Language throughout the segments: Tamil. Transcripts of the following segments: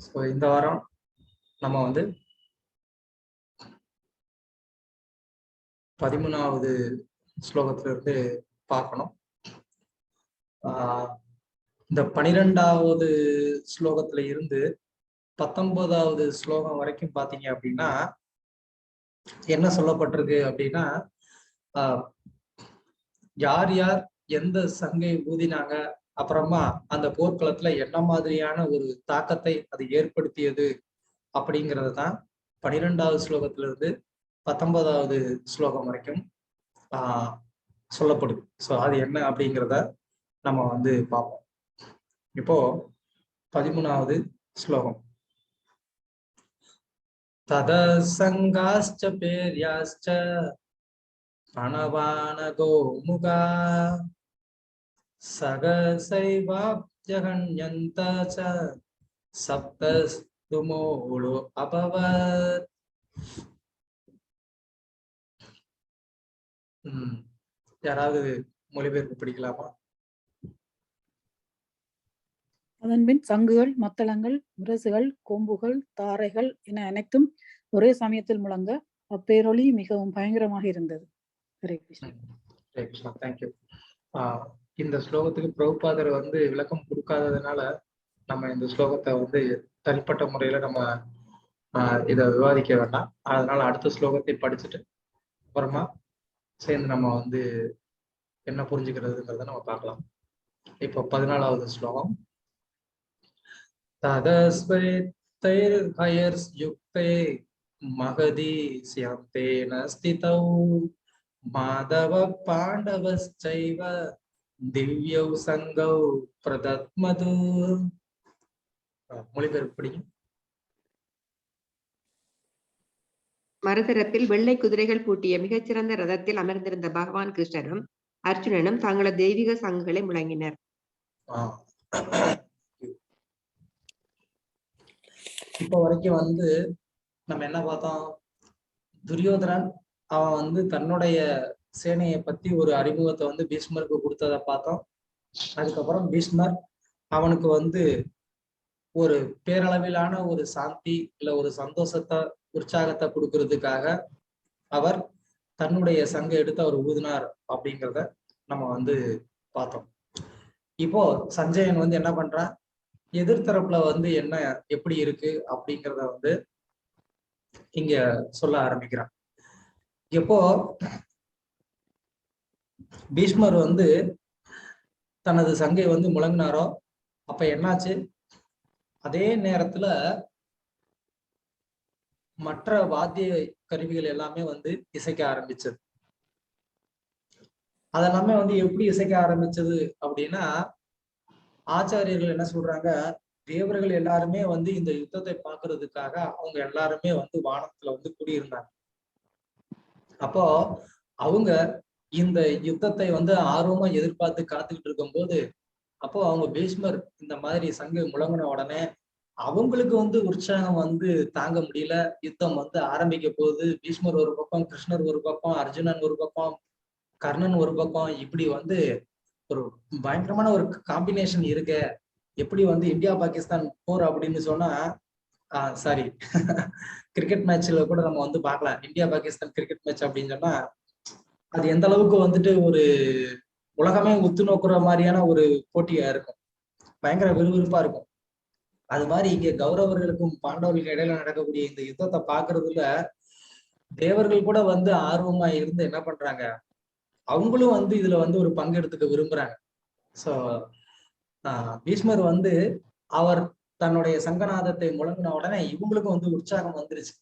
ஸோ இந்த வாரம் நம்ம வந்து 13வது ஸ்லோகத்திலிருந்து பார்க்கணும். இந்த 12வது ஸ்லோகத்துல இருந்து 19வது ஸ்லோகம் வரைக்கும் பாத்தீங்க அப்படின்னா என்ன சொல்லப்பட்டிருக்கு அப்படின்னா, யார் யார் எந்த சங்கை ஊதினாங்க, அப்புறமா அந்த போர்க்களத்துல என்ன மாதிரியான ஒரு தாக்கத்தை அது ஏற்படுத்தியது அப்படிங்கிறது தான் 12வது ஸ்லோகத்துல இருந்து 19வது ஸ்லோகம் வரைக்கும் சொல்லப்படுது. ஸோ அது என்ன அப்படிங்கிறத நம்ம வந்து பார்ப்போம். இப்போ 13வது ஸ்லோகம். ததசங்காஸ்ச பேர்யாஸ்ச பிரணவானகோ முகா சகசைவாப்ஜகண்யந்த ச சப்தஸ்துமோலோ அபவத். யாராவது மொழிபெயர்ப்பு பிடிக்கலாமா? அதன்பின் சங்குகள், மத்தளங்கள், முரசுகள், கொம்புகள், தாரைகள் என அனைத்தும் ஒரே சமயத்தில் முழங்க அப்பேரொளி மிகவும் பயங்கரமாக இருந்தது. ஹரே கிருஷ்ணா. ஹரே கிருஷ்ணா. தேங்க்யூ. இந்த ஸ்லோகத்துக்கு பிரபுபாதர் வந்து விளக்கம் கொடுக்காததுனால நம்ம இந்த ஸ்லோகத்தை வந்து தனிப்பட்ட முறையில நம்ம இதை விவாதிக்க வேண்டாம். அதனால அடுத்த ஸ்லோகத்தை படிச்சுட்டு அப்புறமா சேர்ந்து நம்ம வந்து என்ன புரிஞ்சுக்கிறதுங்கிறத நம்ம பார்க்கலாம். இப்போ 14வது ஸ்லோகம். ததஸ்வைர்ஹயர்ஸ்யுக்தே மகதி ஸ்யாந்தேன ஸ்திதௌ மாதவ பாண்டவஸ்சைவ திவ்யௌ சங்கௌ பிரதத்மது. மொழிபெயர்ப்பு படிக்கும். மறுதரப்பில் வெள்ளை குதிரைகள் பூட்டிய மிகச்சிறந்த ரதத்தில் அமர்ந்திருந்த பகவான் கிருஷ்ணரும் அர்ஜுனனும் தங்களது தெய்வீக சங்குகளை முழங்கினர். இப்போ வரைக்கும் வந்து நம்ம என்ன பார்த்தோம்? துரியோதனன் அவன் வந்து தன்னுடைய சேனையை பத்தி ஒரு அறிமுகத்தை வந்து பீஷ்மருக்கு கொடுத்ததை பார்த்தோம். அதுக்கப்புறம் பீஷ்மர் அவனுக்கு வந்து ஒரு பேரளவிலான ஒரு சாந்தி இல்ல ஒரு சந்தோஷத்தை உற்சாகத்தை கொடுக்கறதுக்காக அவர் தன்னுடைய சங்கை எடுத்து அவர் ஊதினார் அப்படிங்கிறத நம்ம வந்து பார்த்தோம். இப்போ சஞ்சயன் வந்து என்ன பண்றான், எதிர்த்தரப்புல வந்து என்ன எப்படி இருக்கு அப்படிங்கிறத வந்து இங்க சொல்ல ஆரம்பிக்கிறான். எப்போ பீஷ்மர் வந்து தனது சங்கை வந்து முழங்கினாரோ அப்ப என்னாச்சு, அதே நேரத்துல மற்ற வாத்திய கருவிகள் எல்லாமே வந்து இசைக்க ஆரம்பிச்சது. அதெல்லாமே வந்து எப்படி இசைக்க ஆரம்பிச்சது அப்படின்னா, ஆச்சாரியர்கள் என்ன சொல்றாங்க, தேவர்கள் எல்லாருமே வந்து இந்த யுத்தத்தை பார்க்கறதுக்காக அவங்க எல்லாருமே வந்து வானத்துல வந்து குடியிருந்தாங்க. அப்போ அவங்க இந்த யுத்தத்தை வந்து ஆர்வமா எதிர்பார்த்து காத்துக்கிட்டு இருக்கும் போது, அப்போ அவங்க பீஷ்மர் இந்த மாதிரி சங்கு முழங்கின உடனே அவங்களுக்கு வந்து உற்சாகம் வந்து தாங்க முடியல. யுத்தம் வந்து ஆரம்பிக்க போகுது. பீஷ்மர் ஒரு பக்கம், கிருஷ்ணர் ஒரு பக்கம், அர்ஜுனன் ஒரு பக்கம், கர்ணன் ஒரு பக்கம், இப்படி வந்து ஒரு பயங்கரமான ஒரு காம்பினேஷன் இருக்கு. எப்படி வந்து இந்தியா பாகிஸ்தான் போர் அப்படின்னு சொன்னா சாரி கிரிக்கெட் மேட்ச்ல கூட நம்ம வந்து பார்க்கலாம். இந்தியா பாகிஸ்தான் கிரிக்கெட் மேட்ச் அப்படின்னு சொன்னா அது எந்த அளவுக்கு வந்துட்டு ஒரு உலகமே உத்து நோக்குற மாதிரியான ஒரு போட்டியா இருக்கும். பயங்கர விறுவிறுப்பா இருக்கும். அது மாதிரி இங்க கௌரவர்களுக்கும் பாண்டவர்களுக்கும் இடையில நடக்கக்கூடிய இந்த யுத்தத்தை பாக்குறதுல தேவர்கள் கூட வந்து ஆர்வமா இருந்து என்ன பண்றாங்க, அவங்களும் வந்து இதுல வந்து ஒரு பங்கெடுத்துக்க விரும்புறாங்க. சோ பீஷ்மர் வந்து அவர் தன்னுடைய சங்கநாதத்தை முழங்கின உடனே இவங்களுக்கும் வந்து உற்சாகம் வந்துருச்சு.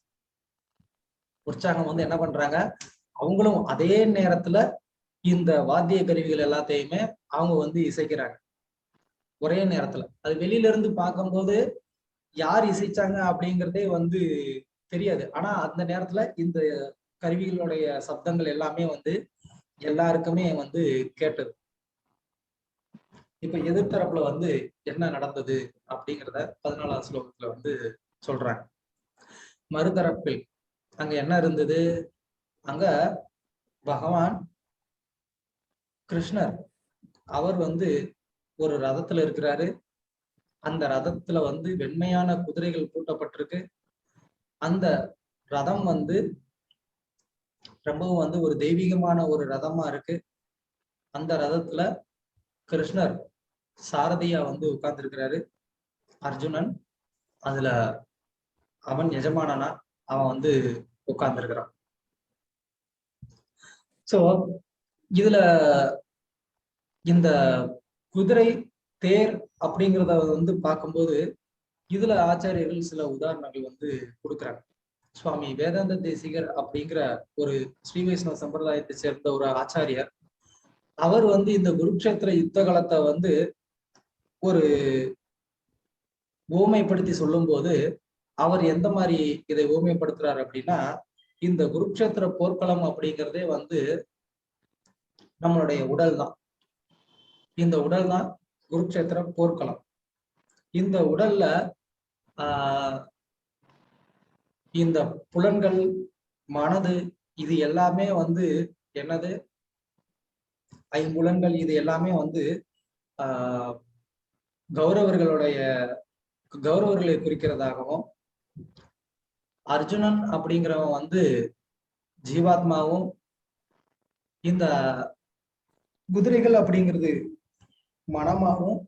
உற்சாகம் வந்து என்ன பண்றாங்க, அவங்களும் அதே நேரத்துல இந்த வாத்திய கருவிகள் எல்லாத்தையுமே அவங்க வந்து இசைக்கிறாங்க ஒரே நேரத்துல. அது வெளியில இருந்து பார்க்கும்போது யார் இசைச்சாங்க அப்படிங்கிறதே வந்து தெரியாது. ஆனா அந்த நேரத்துல இந்த கருவிகளுடைய சப்தங்கள் எல்லாமே வந்து எல்லாருக்குமே வந்து கேட்டது. இப்ப எதிர்த்தரப்புல வந்து என்ன நடந்தது அப்படிங்கிறத 14வது ஸ்லோகத்துல வந்து சொல்றாங்க. மறுதரப்பில் அங்க என்ன இருந்தது, அங்க பகவான் கிருஷ்ணர் அவர் வந்து ஒரு ரதத்துல இருக்கிறாரு. அந்த ரதத்துல வந்து வெண்மையான குதிரைகள் பூட்டப்பட்டிருக்கு. அந்த ரதம் வந்து ரொம்பவும் வந்து ஒரு தெய்வீகமான ஒரு ரதமா இருக்கு. அந்த ரதத்துல கிருஷ்ணர் சாரதியா வந்து உட்கார்ந்து இருக்கிறாரு. அர்ஜுனன் அதுல அவன் எஜமானனா அவன் வந்து உட்கார்ந்து இருக்கிறான். சோ இதுல இந்த குதிரை தேர் அப்படிங்கிறத வந்து பார்க்கும்போது இதுல ஆச்சாரியர்கள் சில உதாரணங்கள் வந்து கொடுக்குறாங்க. சுவாமி வேதாந்த தேசிகர் அப்படிங்கிற ஒரு ஸ்ரீ வைஷ்ணவ சம்பிரதாயத்தை சேர்ந்த ஒரு ஆச்சாரியர், அவர் வந்து இந்த குருக்ஷேத்திர யுத்த காலத்தை வந்து ஒரு ஊமைப்படுத்தி சொல்லும் போது அவர் எந்த மாதிரி இதை ஊமைப்படுத்துறாரு அப்படின்னா, இந்த குருக்ஷேத்திர போர்க்களம் அப்படிங்கிறதே வந்து நம்மளுடைய உடல் தான். இந்த உடல் தான் குருக்ஷேத்திர போர்க்களம். இந்த உடல்ல இந்த புலன்கள், மனது, இது எல்லாமே வந்து என்னது, ஐம்புலன்கள், இது எல்லாமே வந்து கௌரவர்களை குறிக்கிறதாகவும், அர்ஜுனன் அப்படிங்கிறவன் வந்து ஜீவாத்மாவும், இந்த குதிரைகள் அப்படிங்கிறது மனமாகவும்,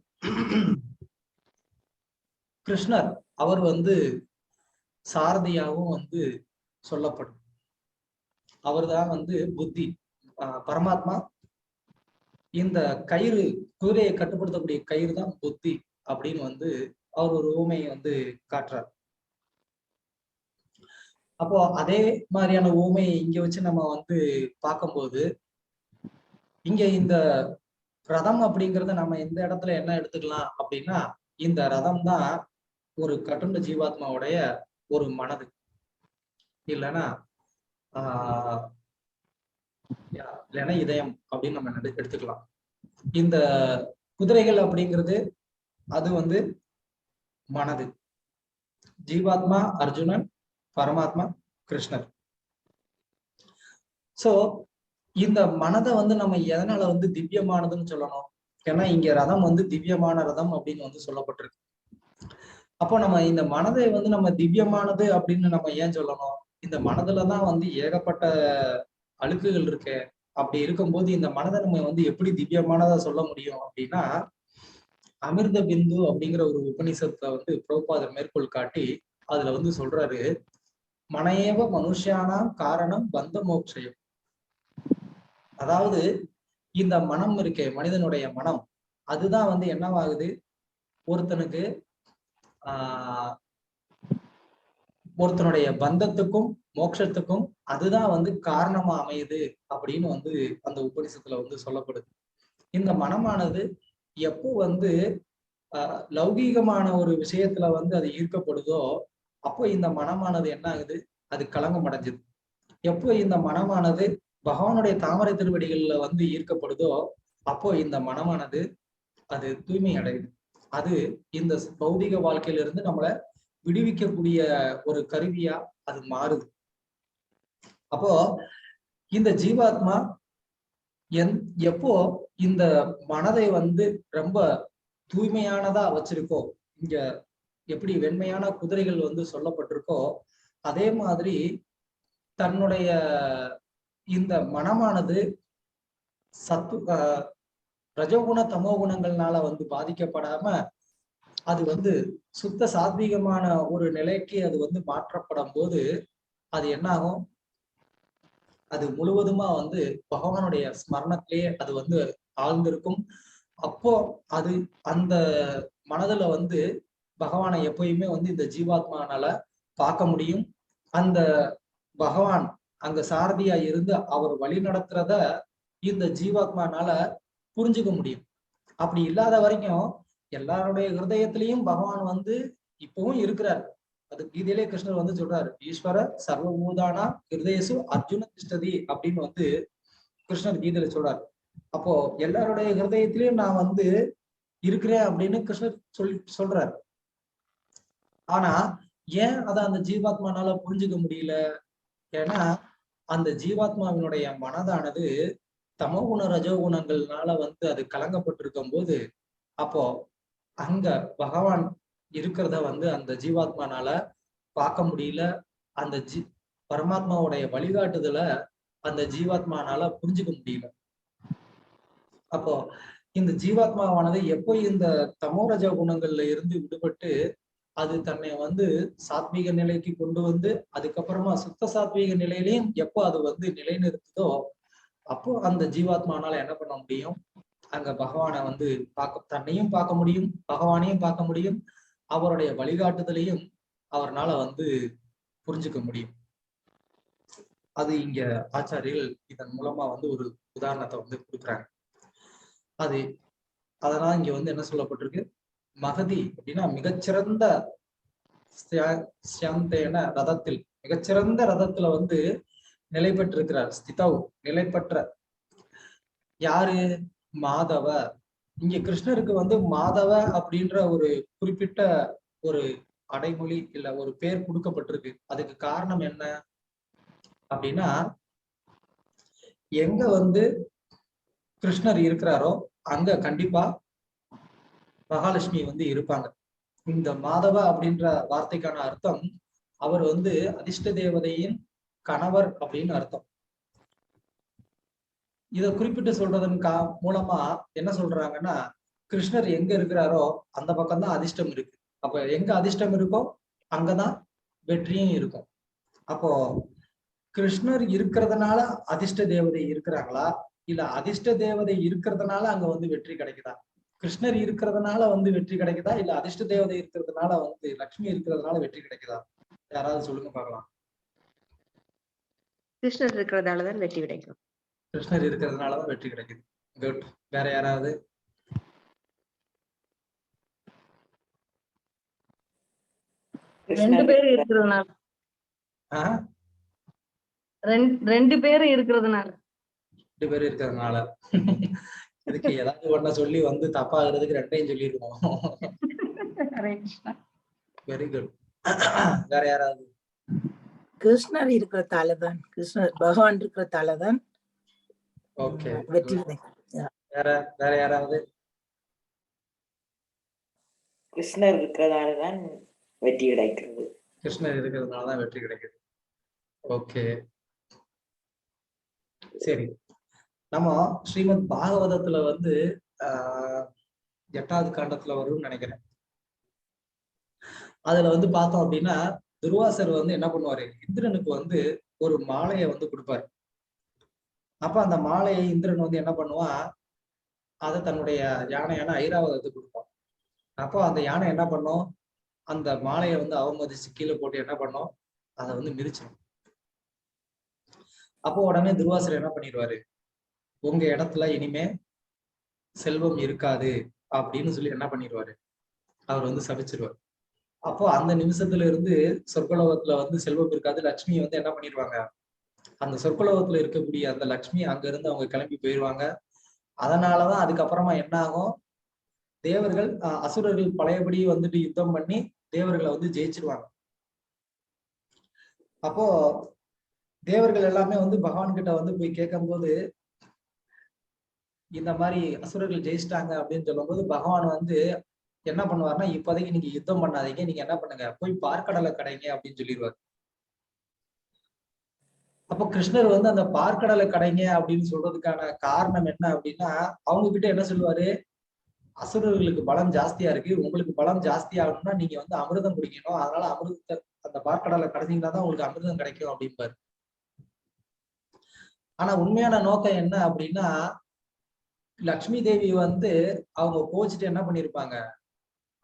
கிருஷ்ணர் அவர் வந்து சாரதியாகவும் வந்து சொல்லப்படும். அவர்தான் வந்து புத்தி, பரமாத்மா. இந்த கயிறு, குதிரையை கட்டுப்படுத்தக்கூடிய கயிறு தான் புத்தி அப்படின்னு வந்து அவர் ஒரு ஊமையை வந்து காட்டுறார். அப்போ அதே மாதிரியான ஊமையை இங்க வச்சு நம்ம வந்து பார்க்கும்போது, இங்க இந்த ரதம் அப்படிங்கறத நம்ம இந்த இடத்துல என்ன எடுத்துக்கலாம் அப்படின்னா, இந்த ரதம் தான் ஒரு கட்டுண்ட ஜீவாத்மாவுடைய ஒரு மனது, இல்லைன்னா இல்லைன்னா இதயம் அப்படின்னு நம்ம எடுத்துக்கலாம். இந்த குதிரைகள் அப்படிங்கிறது அது வந்து மனது. ஜீவாத்மா அர்ஜுனன், பரமாத்மா கிருஷ்ணர். சோ இந்த மனதை வந்து நம்ம எதனால வந்து திவ்யமானதுன்னு சொல்லணும்? ஏன்னா இங்க ரதம் வந்து திவ்யமான ரதம் அப்படின்னு வந்து சொல்லப்பட்டிருக்கு. அப்போ நம்ம இந்த மனதை வந்து நம்ம திவ்யமானது அப்படின்னு நம்ம ஏன் சொல்லணும்? இந்த மனதுலதான் வந்து ஏகப்பட்ட அழுக்குகள் இருக்கு. அப்படி இருக்கும்போது இந்த மனதை நம்ம வந்து எப்படி திவ்யமானதா சொல்ல முடியும் அப்படின்னா, அமிர்த பிந்து அப்படிங்கிற ஒரு உபநிஷத்தை வந்து பிரபுபாதர் மேற்கோள் காட்டி அதுல வந்து சொல்றாரு, மனையேவ மனுஷியானாம் காரணம் பந்த மோட்சயம். அதாவது இந்த மனம் இருக்கே, மனிதனுடைய மனம், அதுதான் வந்து என்னவாகுது, ஒருத்தனுக்கு ஒருத்தனுடைய பந்தத்துக்கும் மோட்சத்துக்கும் அதுதான் வந்து காரணமா அமையுது அப்படின்னு வந்து அந்த உபநிஷத்துல வந்து சொல்லப்படுது. இந்த மனமானது எப்போ வந்து லௌகீகமான ஒரு விஷயத்துல வந்து அது ஈர்க்கப்படுதோ அப்போ இந்த மனமானது என்ன ஆகுது, அது களங்கம் அடைஞ்சுது. எப்போ இந்த மனமானது பகவானுடைய தாமரை திருவடிகள்ல வந்து ஈர்க்கப்படுதோ அப்போ இந்த மனமானது அது தூய்மை அடையுது. அது இந்த பௌதிக வாழ்க்கையிலிருந்து நம்மளை விடுவிக்கக்கூடிய ஒரு கருவியா அது மாறுது. அப்போ இந்த ஜீவாத்மா எப்போ இந்த மனதை வந்து ரொம்ப தூய்மையானதா வச்சிருக்கோ, இங்க எப்படி வெண்மையான குதிரைகள் வந்து சொல்லப்பட்டிருக்கோ அதே மாதிரி தன்னுடைய இந்த மனமானது ரஜோகுண தமோ குணங்கள்னால வந்து பாதிக்கப்படாம அது வந்து சுத்த சாத்வீகமான ஒரு நிலைக்கு அது வந்து மாற்றப்படும் போது அது என்ன ஆகும், அது முழுவதுமா வந்து பகவானுடைய ஸ்மரணத்திலேயே அது வந்து ஆழ்ந்திருக்கும். அப்போ அது அந்த மனதுல வந்து பகவானை எப்பயுமே வந்து இந்த ஜீவாத்மானால பார்க்க முடியும். அந்த பகவான் அங்க சாரதியா இருந்து அவர் வழி நடத்துறத இந்த ஜீவாத்மானால புரிஞ்சுக்க முடியும். அப்படி இல்லாத வரைக்கும் எல்லாருடைய ஹிருதயத்திலையும் பகவான் வந்து இப்பவும் இருக்கிறார். அது கீதையிலே கிருஷ்ணர் வந்து சொல்றாரு, ஈஸ்வர சர்வபூதானா ஹிருதயசு அர்ஜுன திஷ்டதி அப்படின்னு வந்து கிருஷ்ணர் கீதையில சொல்றாரு. அப்போ எல்லாருடைய ஹிருதயத்திலையும் நான் வந்து இருக்கிறேன் அப்படின்னு கிருஷ்ணர் சொல்றாரு. ஆனா ஏன் அதை அந்த ஜீவாத்மானால புரிஞ்சுக்க முடியல? ஏன்னா அந்த ஜீவாத்மாவினுடைய மனதானது தமோகுண ரஜோகுணங்கள்னால வந்து அது கலங்கப்பட்டிருக்கும் போது அப்போ அங்க பகவான் இருக்கிறத வந்து அந்த ஜீவாத்மானால பார்க்க முடியல. அந்த பரமாத்மாவுடைய வழிகாட்டுதல அந்த ஜீவாத்மானால புரிஞ்சுக்க முடியல. அப்போ இந்த ஜீவாத்மாவானது எப்போ இந்த தமோரஜ குணங்கள்ல இருந்து விடுபட்டு அது தன்னை வந்து சாத்வீக நிலைக்கு கொண்டு வந்து அதுக்கப்புறமா சுத்த சாத்வீக நிலையிலையும் எப்போ அது வந்து நிலைநிறுத்துதோ அப்போ அந்த ஜீவாத்மானால என்ன பண்ண முடியும், அங்க பகவானை வந்து தன்னையும் பார்க்க முடியும், பகவானையும் பார்க்க முடியும், அவருடைய வழிகாட்டுதலையும் அவர்னால வந்து புரிஞ்சுக்க முடியும். அது இங்க ஆச்சாரியர்கள் இதன் மூலமா வந்து ஒரு உதாரணத்தை வந்து கொடுக்குறாங்க. அதனால இங்க வந்து என்ன சொல்லப்பட்டிருக்கு, மகதி அப்படின்னா மிகச்சிறந்த ரதத்தில், மிகச்சிறந்த ரதத்துல வந்து நிலை பெற்றிருக்கிறார். ஸ்திதவ் நிலை பெற்ற யாரு, மாதவ. இங்க கிருஷ்ணருக்கு வந்து மாதவ அப்படின்ற ஒரு குறிப்பிட்ட ஒரு அடைமொழி இல்ல ஒரு பேர் கொடுக்கப்பட்டிருக்கு. அதுக்கு காரணம் என்ன அப்படின்னா, எங்க வந்து கிருஷ்ணர் இருக்கிறாரோ அங்க கண்டிப்பா மகாலட்சுமி வந்து இருப்பாங்க. இந்த மாதவ அப்படின்ற வார்த்தைக்கான அர்த்தம் அவர் வந்து அதிர்ஷ்ட தேவதையின் கணவர் அப்படின்னு அர்த்தம். இதை குறிப்பிட்டு சொல்றதன் மூலமா என்ன சொல்றாங்கன்னா, கிருஷ்ணர் எங்க இருக்கிறாரோ அந்த பக்கம்தான் அதிர்ஷ்டம் இருக்கு. அப்ப எங்க அதிர்ஷ்டம் இருக்கோ அங்கதான் வெற்றியும் இருக்கும். அப்போ கிருஷ்ணர் இருக்கிறதுனால அதிர்ஷ்ட தேவதை இருக்கிறாங்களா, இல்ல அதிர்ஷ்ட தேவதை இருக்கிறதுனால அங்க வந்து வெற்றி கிடைக்குதா? கிருஷ்ணர் இருக்கிறதுனால வந்து வெற்றி கிடைக்குதா, இல்ல அதிர்ஷ்ட தேவதை இருக்கிறதுனால வந்து லட்சுமி இருக்கிறதுனால வெற்றி கிடைக்குதா? யாராவது சொல்லுங்க பார்க்கலாம். கிருஷ்ணர் இருக்கிறதாலதான் வெற்றி கிடைக்கும். கிருஷ்ணர் இருக்கிறதுனாலதான் வெற்றி கிடைக்குது. குட். வேற யாராவது? ரெண்டு பேர் இருக்கிறதுனால. ரெண்டு பேர் இருக்கிறதுனால. இதுக்கு ஏதாவது ஒண்ண சொல்லி வந்து தப்பாகிறதுக்கு ரெண்டையும் சொல்லிருக்கோம். Very good. வேற யாராவது? கிருஷ்ணர் இருக்கிறதாலதான், கிருஷ்ணர் பகவான் இருக்கிறதாலதான் ஓகே வெற்றி. வேற யாராவது? கிருஷ்ணர் இருக்கிறதாலதான் வெற்றி கிடைக்கிறது. கிருஷ்ணர் இருக்கிறதுனாலதான் வெற்றி கிடைக்குது. ஓகே சரி. நம்ம ஸ்ரீமத் பாகவதத்துல வந்து 8வது காண்டத்துல வரும்னு நினைக்கிறேன். அதுல வந்து பார்த்தோம் அப்படின்னா, துர்வாசர் வந்து என்ன பண்ணுவாரு, இந்திரனுக்கு வந்து ஒரு மாலையை வந்து கொடுப்பாரு. அப்ப அந்த மாலையை இந்திரன் வந்து என்ன பண்ணுவான், அதை தன்னுடைய யானையான ஐராவதத்துக்கு கொடுப்பான். அப்போ அந்த யானை என்ன பண்ணும், அந்த மாலையை வந்து அவமதிச்சு கீழே போட்டு என்ன பண்ணும், அதை வந்து மிதிச்சிடும். அப்போ உடனே துர்வாசர் என்ன பண்ணிடுவாரு, உங்க இடத்துல இனிமே செல்வம் இருக்காது அப்படின்னு சொல்லி என்ன பண்ணிடுவாரு, அவர் வந்து சபிச்சிருவார். அப்போ அந்த நிமிஷத்துல இருந்து சொர்க்கலோகத்துல வந்து செல்வம் இருக்காது, லட்சுமி வந்து என்ன பண்ணிடுவாங்க, அந்த சொர்க்கலோகத்துல இருக்கக்கூடிய அந்த லட்சுமி அங்க இருந்து அவங்க கிளம்பி போயிடுவாங்க. அதனாலதான் அதுக்கப்புறமா என்ன ஆகும், தேவர்கள் அசுரர்கள் பழையபடி வந்துட்டு யுத்தம் பண்ணி தேவர்களை வந்து ஜெயிச்சிருவாங்க. அப்போ தேவர்கள் எல்லாமே வந்து பகவான் கிட்ட வந்து போய் கேட்கும் போது, இந்த மாதிரி அசுரர்கள் ஜெயிச்சிட்டாங்க அப்படின்னு சொல்லும் போது பகவான் வந்து என்ன பண்ணுவாருன்னா, இப்போதைக்கு நீங்க யுத்தம் பண்ணாதீங்க, நீங்க என்ன பண்ணுங்க, போய் பார்க்கடலை கடைங்க அப்படின்னு சொல்லிடுவாரு. அப்போ கிருஷ்ணர் வந்து அந்த பார்க்கடலை கடைங்க அப்படின்னு சொல்றதுக்கான காரணம் என்ன அப்படின்னா, அவங்க கிட்ட என்ன சொல்லுவாரு, அசுரர்களுக்கு பலம் ஜாஸ்தியா இருக்கு, உங்களுக்கு பலம் ஜாஸ்தி ஆகணும்னா நீங்க வந்து அமிர்தம் குடிக்கணும், அதனால அமிர்தத்தை அந்த பார்க்கடலை கடைஞ்சீங்கன்னா தான் உங்களுக்கு அமிர்தம் கிடைக்கும் அப்படிம்பாரு. ஆனா உண்மையான நோக்கம் என்ன அப்படின்னா, லக்ஷ்மி தேவி வந்து அவங்க கோச்சிட்டு என்ன பண்ணிருப்பாங்க,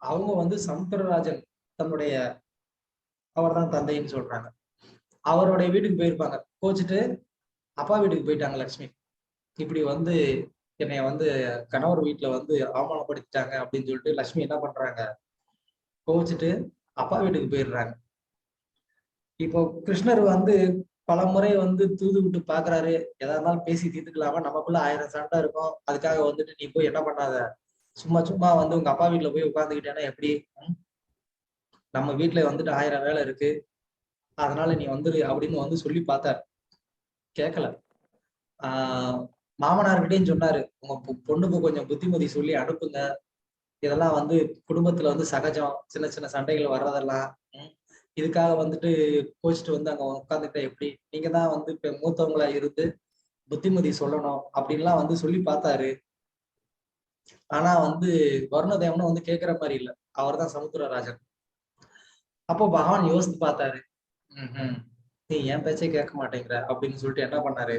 அவங்க வந்து சமுத்திரராஜன் தன்னுடைய அவர் தான் தந்தைன்னு சொல்றாங்க, அவருடைய வீட்டுக்கு போயிருப்பாங்க. கோச்சிட்டு அப்பா வீட்டுக்கு போயிட்டாங்க லக்ஷ்மி, இப்படி வந்து என்னைய வந்து கணவர் வீட்டுல வந்து அவமானப்படுத்திட்டாங்க அப்படின்னு சொல்லிட்டு லக்ஷ்மி என்ன பண்றாங்க, கோச்சிட்டு அப்பா வீட்டுக்கு போயிடுறாங்க. இப்போ கிருஷ்ணர் வந்து பல முறை வந்து தூது விட்டு பாக்குறாரு, எதா இருந்தாலும் பேசி தீர்த்துக்கலாமா, நமக்குள்ள 1000 சண்டை இருக்கும், அதுக்காக வந்துட்டு நீ போய் என்ன பண்ணாத, சும்மா சும்மா வந்து உங்க அப்பா வீட்டுல போய் உட்காந்துக்கிட்டேன்னா எப்படி, நம்ம வீட்டுல வந்துட்டு 1000 வேலை இருக்கு, அதனால நீ வந்துரு அப்படின்னு வந்து சொல்லி பார்த்தாரு. கேட்கல. மாமனார்கிட்டையும் சொன்னாரு, உங்க பொண்ணுக்கு கொஞ்சம் புத்திமதி சொல்லி அனுப்புங்க, இதெல்லாம் வந்து குடும்பத்துல வந்து சகஜம், சின்ன சின்ன சண்டைகள் வர்றதெல்லாம். இதுக்காக வந்துட்டு கோச்சிட்டு வந்து அங்க உட்காந்துக்கிட்ட எப்படி, நீங்க தான் வந்து இப்ப மூத்தவங்களா இருந்து புத்திமதி சொல்லணும் அப்படின்லாம் வந்து சொல்லி பார்த்தாரு. ஆனா வந்து வருணதேவனும் வந்து கேட்கிற மாதிரி இல்ல. அவர் தான் சமுத்திரராஜன். அப்போ பகவான் யோசித்து பார்த்தாரு. நீ என் பேச்சே கேட்க மாட்டேங்கிற அப்படின்னு சொல்லிட்டு என்ன பண்ணாரு,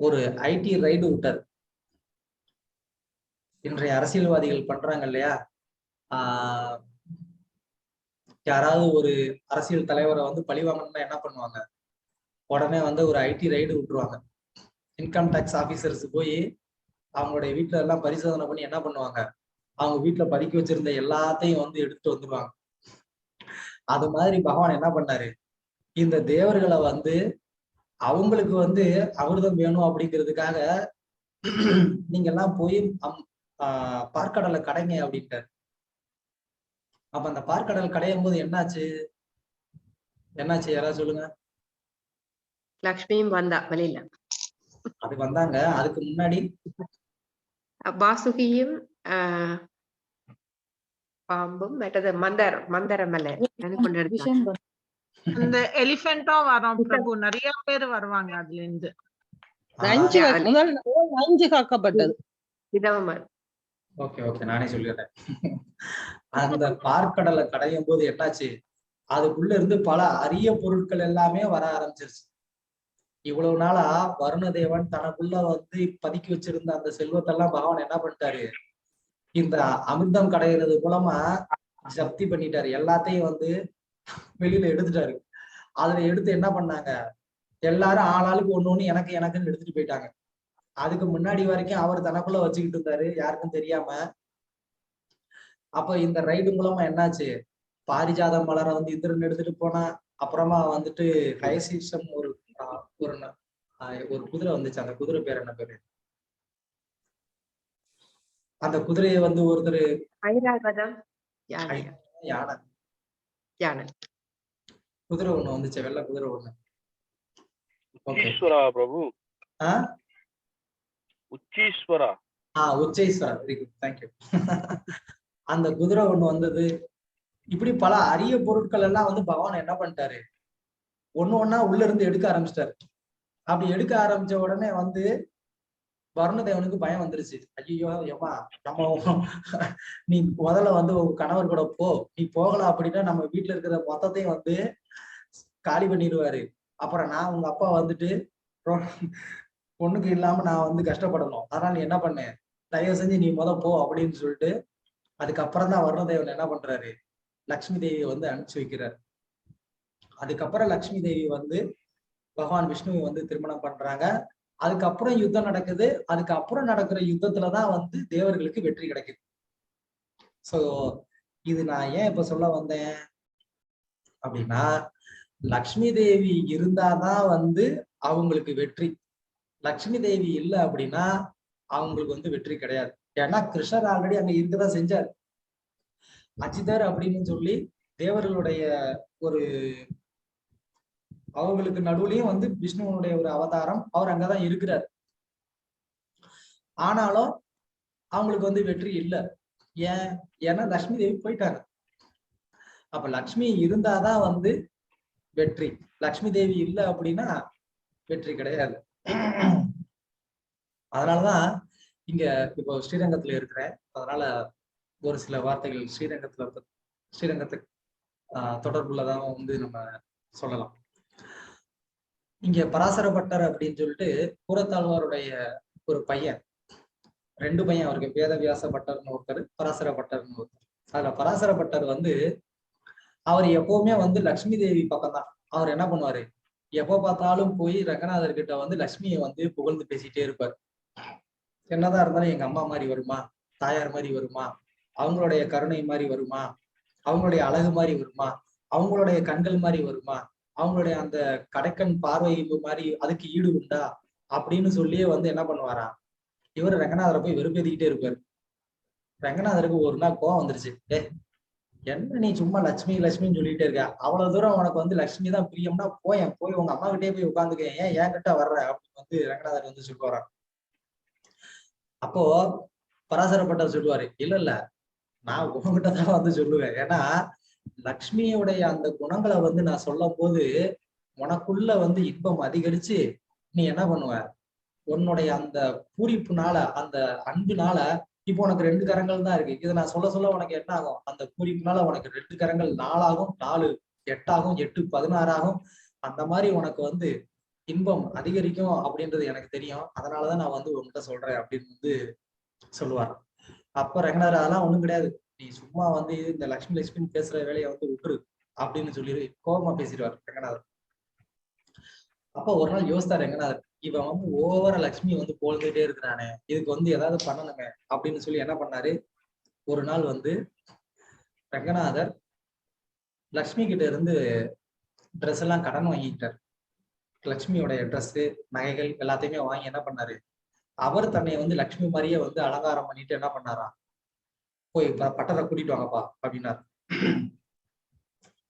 ஒரு ஐடி ரைடு விட்டாரு. இன்றைய அரசியல்வாதிகள் பண்றாங்க இல்லையா, யாராவது ஒரு அரசியல் தலைவரை வந்து பழிவாங்கணும்னா என்ன பண்ணுவாங்க, உடனே வந்து ஒரு ஐடி ரைடு விட்டுருவாங்க. இன்கம் டேக்ஸ் ஆபீசர்ஸ் போய் அவங்களுடைய வீட்டுல எல்லாம் பரிசோதனை பண்ணி என்ன பண்ணுவாங்க, அவங்க வீட்டுல பதுக்கி வச்சிருந்த எல்லாத்தையும் வந்து எடுத்துட்டு வந்துருவாங்க. அது மாதிரி பகவான் என்ன பண்ணாரு, இந்த தேவர்களை வந்து அவங்களுக்கு வந்து அமிர்தம் வேணும் அப்படிங்கிறதுக்காக நீங்க எல்லாம் போய் பார்க்கடலை கடைங்க அப்படின்ட்டாரு. அப்ப அந்த பார்க்கடல் கடையும் போது என்னாச்சு யாராவது சொல்லுங்க. லக்ஷ்மியும் வந்தா வெளியில. அது வந்தாங்க. அதுக்கு முன்னாடி வாசுகியும் பாம்பும் மற்றது மந்தரமலை கொண்டு எடுத்தாங்க. அந்த எலிஃபென்ட்டும் வரும் பிரபு, நிறைய பேர் வருவாங்க அதுல இருந்து. அஞ்சு காக்கப்பட்டது. ஓகே ஓகே, நானே சொல்லிடுறேன். அந்த பார்க்கடலை கடையும் போது என்னாச்சு, அதுக்குள்ள இருந்து பல அரிய பொருட்கள் எல்லாமே வர ஆரம்பிச்சிருச்சு. இவ்வளவு நாளா வருணதேவன் தனக்குள்ள வந்து பதுக்கி வச்சிருந்த அந்த செல்வத்தெல்லாம் பகவான் என்ன பண்ணிட்டாரு, இந்த அமிர்தம் கடையிறது மூலமா ஜப்தி பண்ணிட்டாரு. எல்லாத்தையும் வந்து வெளியில எடுத்துட்டாரு. அதுல எடுத்து என்ன பண்ணாங்க, எல்லாரும் ஆளாளுக்கு ஒண்ணு எனக்குன்னு எடுத்துட்டு போயிட்டாங்க. அதுக்கு முன்னாடி வரைக்கும் அவர் தனக்குள்ள வச்சுக்கிட்டு இருந்தாரு, யாருக்கும் தெரியாம. அப்ப இந்த ரைடு மூலமா என்னாச்சு, பாரிஜாத மலரை வந்து இந்திரன் எடுத்துட்டு போனா, அப்புறமா வந்துட்டு ஹயசீஷம் ஒரு குதிரை வந்துச்சு. அந்த குதிரை பேர் என்ன பேரு, அந்த குதிரையை வந்து ஒருத்தர் யானை குதிரை ஒண்ணு வந்துச்சு, வெள்ளை குதிரை ஒண்ணு. பிரபு உச்சீஸ்வரா, வெரி குட், தேங்க்யூ. அந்த குதிரை ஒண்ணு வந்தது. இப்படி பல அரிய பொருட்கள் எல்லாம் வந்து பகவான் என்ன பண்ணிட்டாரு, ஒண்ணா உள்ள இருந்து எடுக்க ஆரம்பிச்சிட்டாரு. அப்படி எடுக்க ஆரம்பிச்ச உடனே வந்து வருணதேவனுக்கு பயம் வந்துருச்சு. ஐயோ ஏமா, நம்ம நீ முதல்ல வந்து உங்க கணவர் கூட போ, நீ போகலாம் அப்படின்னா நம்ம வீட்டுல இருக்கிற மொத்தத்தையும் வந்து காலி பண்ணிடுவாரு. அப்புறம் நான் உங்க அப்பா வந்துட்டு பொண்ணுக்கு இல்லாம நான் வந்து கஷ்டப்படணும். அதனால நீ என்ன பண்ண, தயவு செஞ்சு நீ போ அப்படின்னு சொல்லிட்டு அதுக்கப்புறம் தான் வருணதேவன் என்ன பண்றாரு, லக்ஷ்மி தேவியை வந்து அனுப்பிச்சு வைக்கிறார். அதுக்கப்புறம் லக்ஷ்மி தேவி வந்து பகவான் விஷ்ணுவை வந்து திருமணம் பண்றாங்க. அதுக்கப்புறம் யுத்தம் நடக்குது. அதுக்கப்புறம் நடக்கிற யுத்தத்துலதான் வந்து தேவர்களுக்கு வெற்றி கிடைக்குது. சோ இது நான் ஏன் இப்ப சொல்ல வந்தேன் அப்படின்னா, லக்ஷ்மி தேவி இருந்தாதான் வந்து அவங்களுக்கு வெற்றி. லக்ஷ்மி தேவி இல்லை அப்படின்னா அவங்களுக்கு வந்து வெற்றி கிடையாது. ஏன்னா கிருஷ்ணர் ஆல்ரெடி அங்க இருக்கதான் செஞ்சார். அஜிதர் அப்படின்னு சொல்லி தேவர்களுடைய ஒரு அவங்களுக்கு நடுவுலயும் வந்து விஷ்ணுவனுடைய ஒரு அவதாரம், அவர் அங்கதான் இருக்கிறார். ஆனாலும் அவங்களுக்கு வந்து வெற்றி இல்லை. ஏன்னா லக்ஷ்மி தேவி போயிட்டாங்க. அப்ப லக்ஷ்மி இருந்தாதான் வந்து வெற்றி. லக்ஷ்மி தேவி இல்லை அப்படின்னா வெற்றி கிடையாது. அதனாலதான் இங்க இப்போ ஸ்ரீரங்கத்துல இருக்கிறேன். அதனால ஒரு சில வார்த்தைகள் ஸ்ரீரங்கத்துக்கு தொடர்புள்ளதான் வந்து நம்ம சொல்லலாம். இங்க பராசர பட்டர் அப்படின்னு சொல்லிட்டு கூரத்தாழ்வாருடைய ஒரு பையன், 2 பையன் அவருக்கு, வேதவியாச பட்டர்னு ஒருத்தர், பராசர பட்டர்னு ஒருத்தர். அதுல பராசர பட்டர் வந்து அவர் எப்பவுமே வந்து லக்ஷ்மி தேவி பக்கம் தான். அவர் என்ன பண்ணுவாரு, எப்ப பார்த்தாலும் போய் ரங்கநாதர் கிட்ட வந்து லக்ஷ்மியை வந்து புகழ்ந்து பேசிட்டே இருப்பார். என்னதான் இருந்தாலும் எங்க அம்மா மாதிரி வருமா, தாயார் மாதிரி வருமா, அவங்களுடைய கருணை மாதிரி வருமா, அவங்களுடைய அழகு மாதிரி வருமா, அவங்களுடைய கண்கள் மாதிரி வருமா, அவங்களுடைய அந்த கடைக்கண் பார்வை மாதிரி அதுக்கு ஈடு உண்டா அப்படின்னு சொல்லியே வந்து என்ன பண்ணுவாரா, இவர் ரங்கநாதரை போய் வெறுப்பேத்திக்கிட்டே இருப்பாரு. ரங்கநாதருக்கு ஒரு நாள் கோவம் வந்துருச்சு. என்ன நீ சும்மா லட்சுமி லட்சுமின்னு சொல்லிட்டே இருக்க, அவ்வளவு தூரம் உனக்கு வந்து லட்சுமி தான் பிரியம்னா போய் உங்க அம்மா கிட்டே போய் உட்காந்துக்க, ஏன் என்கிட்ட வர்ற அப்படின்னு வந்து ரங்கநாதர் வந்து சொல்லுவாராம். அப்போ பராசரப்பட்டவர் சொல்லுவாரு, இல்ல நான் உங்ககிட்ட தான் வந்து சொல்லுவேன். ஏன்னா லக்ஷ்மியுடைய அந்த குணங்களை வந்து நான் சொல்லும் போது உனக்குள்ள வந்து இன்பம் அதிகரிச்சு நீ என்ன பண்ணுவ, உன்னுடைய அந்த பூரிப்புனால அந்த அன்புனால இப்போ உனக்கு 2 கரங்கள் தான் இருக்கு. இதை நான் சொல்ல சொல்ல உனக்கு என்ன ஆகும், அந்த பூரிப்புனால உனக்கு 2 கரங்கள் 4 ஆகும், 4 8 ஆகும், 8 16 ஆகும். அந்த மாதிரி உனக்கு வந்து இன்பம் அதிகரிக்கும் அப்படின்றது எனக்கு தெரியும். அதனாலதான் நான் வந்து உங்ககிட்ட சொல்றேன் அப்படின்னு வந்து சொல்லுவார். அப்ப ரங்கநாதர் அதெல்லாம் ஒண்ணும் கிடையாது, நீ சும்மா வந்து இந்த லட்சுமி பேசுற வேலையை வந்து விட்டுரு அப்படின்னு சொல்லி கோபமா பேசிடுவார் ரங்கநாதர். அப்ப ஒரு நாள் யோசித்தார் ரங்கநாதர், இவன் வந்து ஓவரா லட்சுமி வந்து போல்ந்துட்டே இருக்கிறானே, இதுக்கு வந்து ஏதாவது பண்ணணுமே அப்படின்னு சொல்லி என்ன பண்ணாரு, ஒரு நாள் வந்து ரங்கநாதர் லக்ஷ்மி கிட்ட இருந்து ட்ரெஸ் எல்லாம் கடன் வாங்கிட்டார். லக்ஷ்மியோடைய ட்ரெஸ் நகைகள் எல்லாத்தையுமே வாங்கி என்ன பண்ணாரு, அவர் தன்னை வந்து லக்ஷ்மி மாதிரியே வந்து அலங்காரம் பண்ணிட்டு என்ன பண்ணாராம், போய் பட்டரை கூட்டிட்டு வாங்கப்பா அப்படின்னாரு.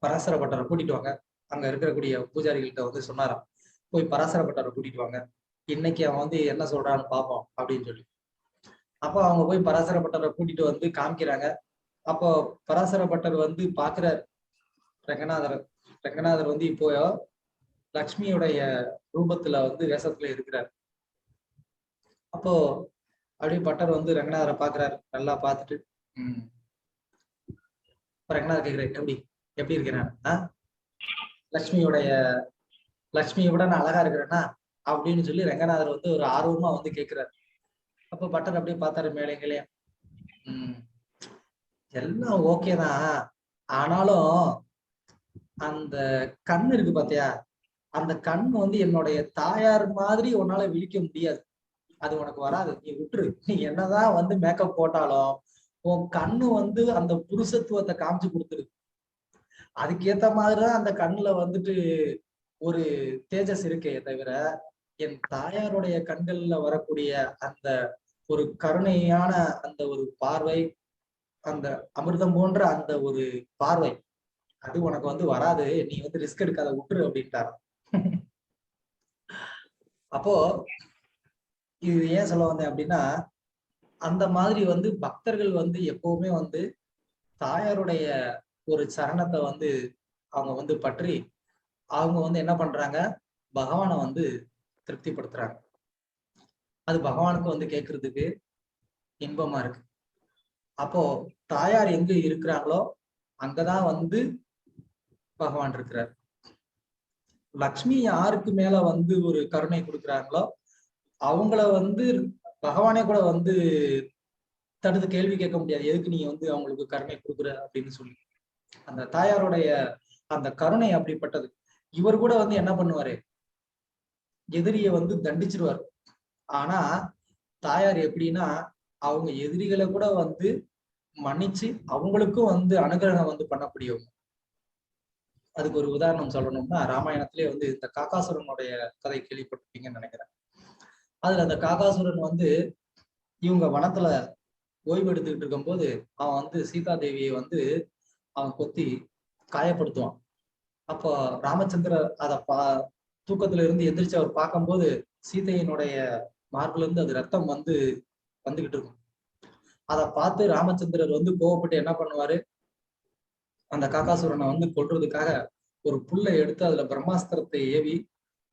பராசர பட்டரை கூட்டிட்டு வாங்க, அங்க இருக்கக்கூடிய பூஜாரிகள்கிட்ட வந்து சொன்னாராம், போய் பராசர பட்டரை கூட்டிட்டு வாங்க, இன்னைக்கு அவன் வந்து என்ன சொல்றான்னு பார்ப்போம் அப்படின்னு சொல்லி. அப்போ அவங்க போய் பராசர பட்டரை கூட்டிட்டு வந்து காமிக்கிறாங்க. அப்போ பராசர பட்டர் வந்து பாக்குற ரங்கநாதர் வந்து இப்போ லக்ஷ்மியுடைய ரூபத்துல வந்து வேஷத்துல இருக்கிறார். அப்போ அப்படியே பட்டர் வந்து ரங்கநாதரை பாக்குறாரு, நல்லா பார்த்துட்டு ரங்கநாதர் கேக்குறாரு, எப்படி இருக்கிறேன், லக்ஷ்மியை விட நான் அழகா இருக்கிறேன்னா அப்படின்னு சொல்லி ரங்கநாதர் வந்து ஒரு ஆர்வமா வந்து கேட்கிறாரு. அப்ப பட்டர் அப்படியே பார்த்தாரு மேலேங்களையும், எல்லாம் ஓகேதான், ஆனாலும் அந்த கண் இருக்கு பாத்தியா, அந்த கண் வந்து என்னுடைய தாயார் மாதிரி உன்னால விழிக்க முடியாது, அது உனக்கு வராது, நீ விட்டுரு, நீ என்னதான் வந்து மேக்கப் போட்டாலும் உன் கண்ணு வந்து அந்த புருஷத்துவத்தை காமிச்சு கொடுத்துரு, அதுக்கேத்த மாதிரிதான் அந்த கண்ணுல வந்துட்டு ஒரு தேஜஸ் இருக்கே தவிர என் தாயாருடைய கண்கள்ல வரக்கூடிய அந்த ஒரு கருணையான அந்த ஒரு பார்வை, அந்த அமிர்தம் போன்ற அந்த ஒரு பார்வை, அது உனக்கு வந்து வராது, நீ வந்து ரிஸ்க் எடுக்காத, விட்டுரு அப்படின்ட்டாரு. அப்போ இது ஏன் சொல்ல வந்தேன் அப்படின்னா, அந்த மாதிரி வந்து பக்தர்கள் வந்து எப்பவுமே வந்து தாயாருடைய ஒரு சரணத்தை வந்து அவங்க வந்து பற்றி அவங்க வந்து என்ன பண்றாங்க, பகவானை வந்து திருப்திப்படுத்துறாங்க. அது பகவானுக்கு வந்து கேட்கறதுக்கு இன்பமா இருக்கு. அப்போ தாயார் எங்க இருக்கிறாங்களோ அங்கதான் வந்து பகவான் இருக்கிறார். லக்ஷ்மி யாருக்கு மேல வந்து ஒரு கருணை கொடுக்குறாங்களோ அவங்கள வந்து பகவானே கூட வந்து தடுத்து கேள்வி கேட்க முடியாது, எதுக்கு நீங்க வந்து அவங்களுக்கு கருணை கொடுக்குற அப்படின்னு சொல்லி. அந்த தாயாருடைய அந்த கருணை அப்படிப்பட்டது. இவர் கூட வந்து என்ன பண்ணுவாரு, எதிரியை வந்து தண்டிச்சிருவார். ஆனா தாயார் எப்படின்னா அவங்க எதிரிகளை கூட வந்து மன்னிச்சு அவங்களுக்கும் வந்து அனுகிரகம் வந்து பண்ணக்கூடியவங்க. அதுக்கு ஒரு உதாரணம் சொல்லணும்னா ராமாயணத்திலே வந்து இந்த காகாசுரனுடைய கதை கேள்விப்பட்டிருப்பீங்கன்னு நினைக்கிறேன். அதுல அந்த காகாசுரன் வந்து இவங்க வனத்துல ஓய்வு எடுத்துக்கிட்டு இருக்கும் போது அவன் வந்து சீதா தேவியை வந்து அவன் கொத்தி காயப்படுத்துவான். அப்போ ராமச்சந்திரர் அதை தூக்கத்துல இருந்து எந்திரிச்சு அவர் பார்க்கும்போது சீதையினுடைய மார்புல இருந்து அது ரத்தம் வந்து வந்துகிட்டு இருக்கும். அதை பார்த்து ராமச்சந்திரர் வந்து கோவப்பட்டு என்ன பண்ணுவாரு, அந்த காகாசுரனை வந்து கொல்றதுக்காக ஒரு புல்லை எடுத்து அதுல பிரம்மாஸ்திரத்தை ஏவி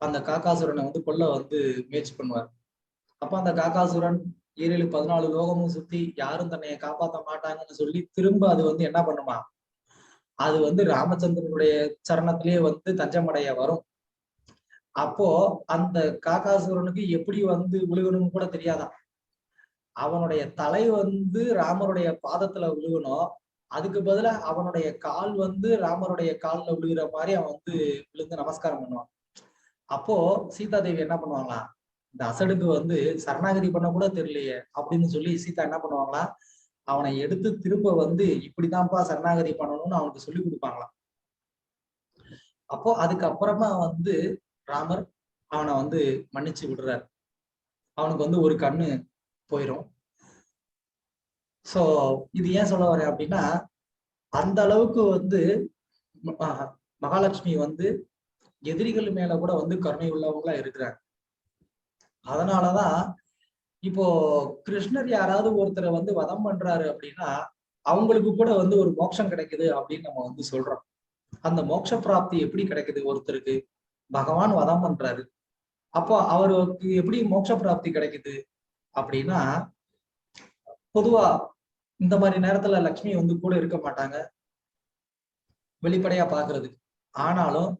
அந்த காகாசுரனை வந்து கொல்ல வந்து முயற்சி பண்ணுவார். அப்ப அந்த காகாசுரன் 7-14 லோகமும் சுத்தி யாரும் தன்னைய காப்பாற்ற மாட்டாங்கன்னு சொல்லி திரும்ப அது வந்து என்ன பண்ணுமா, அது வந்து ராமச்சந்திரனுடைய சரணத்திலேயே வந்து தஞ்சமடைய வரும். அப்போ அந்த காகாசுரனுக்கு எப்படி வந்து விழுகணும்னு கூட தெரியாதான். அவனுடைய தலை வந்து ராமருடைய பாதத்துல விழுகணும், அதுக்கு பதிலா அவனுடைய கால் வந்து ராமருடைய கால்ல விழுகிற மாதிரி அவன் வந்து விழுந்து நமஸ்காரம் பண்ணுவான். அப்போ சீதா தேவி என்ன பண்ணுவாங்களாம், இந்த அசடுக்கு வந்து சரணாகதி பண்ண கூட தெரியலையே அப்படின்னு சொல்லி சீதா என்ன பண்ணுவாங்களா, அவனை எடுத்து திரும்ப வந்து இப்படிதான்ப்பா சரணாகதி பண்ணணும்னு அவனுக்கு சொல்லி கொடுப்பாங்களாம். அப்போ அதுக்கப்புறமா வந்து ராமர் அவனை வந்து மன்னிச்சு விடுறாரு. அவனுக்கு வந்து ஒரு கண்ணு போயிரும். சோ இது ஏன் சொல்ல வரேன் அப்படின்னா, அந்த அளவுக்கு வந்து மகாலட்சுமி வந்து எதிரிகள் மேல கூட வந்து கருணை உள்ளவங்களா இருக்கிறாங்க. அதனாலதான் இப்போ கிருஷ்ணர் யாராவது ஒருத்தரை வந்து வதம் பண்றாரு அப்படின்னா அவங்களுக்கு கூட வந்து ஒரு மோட்சம் கிடைக்குது அப்படின்னு நம்ம வந்து சொல்றோம். அந்த மோட்ச பிராப்தி எப்படி கிடைக்குது ஒருத்தருக்கு? பகவான் வதம் பண்றாரு, அப்போ அவருக்கு எப்படி மோட்ச பிராப்தி கிடைக்குது அப்படின்னா, பொதுவா இந்த மாதிரி நேரத்துல லக்ஷ்மி வந்து கூட இருக்க மாட்டாங்க வெளிப்படையா பாக்குறதுக்கு. ஆனாலும்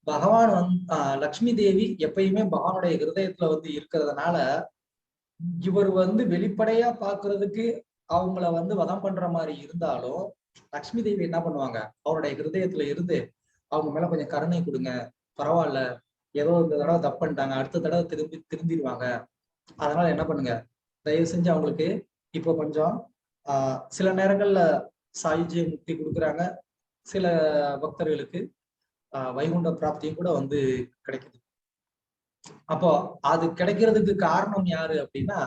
பகவான் லக்ஷ்மி தேவி எப்பயுமே பகவானுடைய ஹிருதயத்துல வந்து இருக்கிறதுனால இவர் வந்து வெளிப்படையா பாக்குறதுக்கு அவங்கள வந்து வதம் பண்ற மாதிரி இருந்தாலும் லக்ஷ்மி தேவி என்ன பண்ணுவாங்க, அவருடைய ஹிருதயத்துல இருந்து அவங்க மேல கொஞ்சம் கருணை கொடுங்க, பரவாயில்ல, ஏதோ இந்த தடவை தப்பு பண்ணிட்டாங்க, அடுத்த தடவை திருந்திடுவாங்க, அதனால என்ன பண்ணுங்க, தயவு செஞ்சு அவங்களுக்கு இப்போ கொஞ்சம் சில நேரங்கள்ல சாயுஜ்ய முக்தி கொடுக்குறாங்க, சில பக்தர்களுக்கு வைகுண்ட பிராப்தியும் கூட வந்து கிடைக்குது. அப்போ அது கிடைக்கிறதுக்கு காரணம் யாரு அப்படின்னா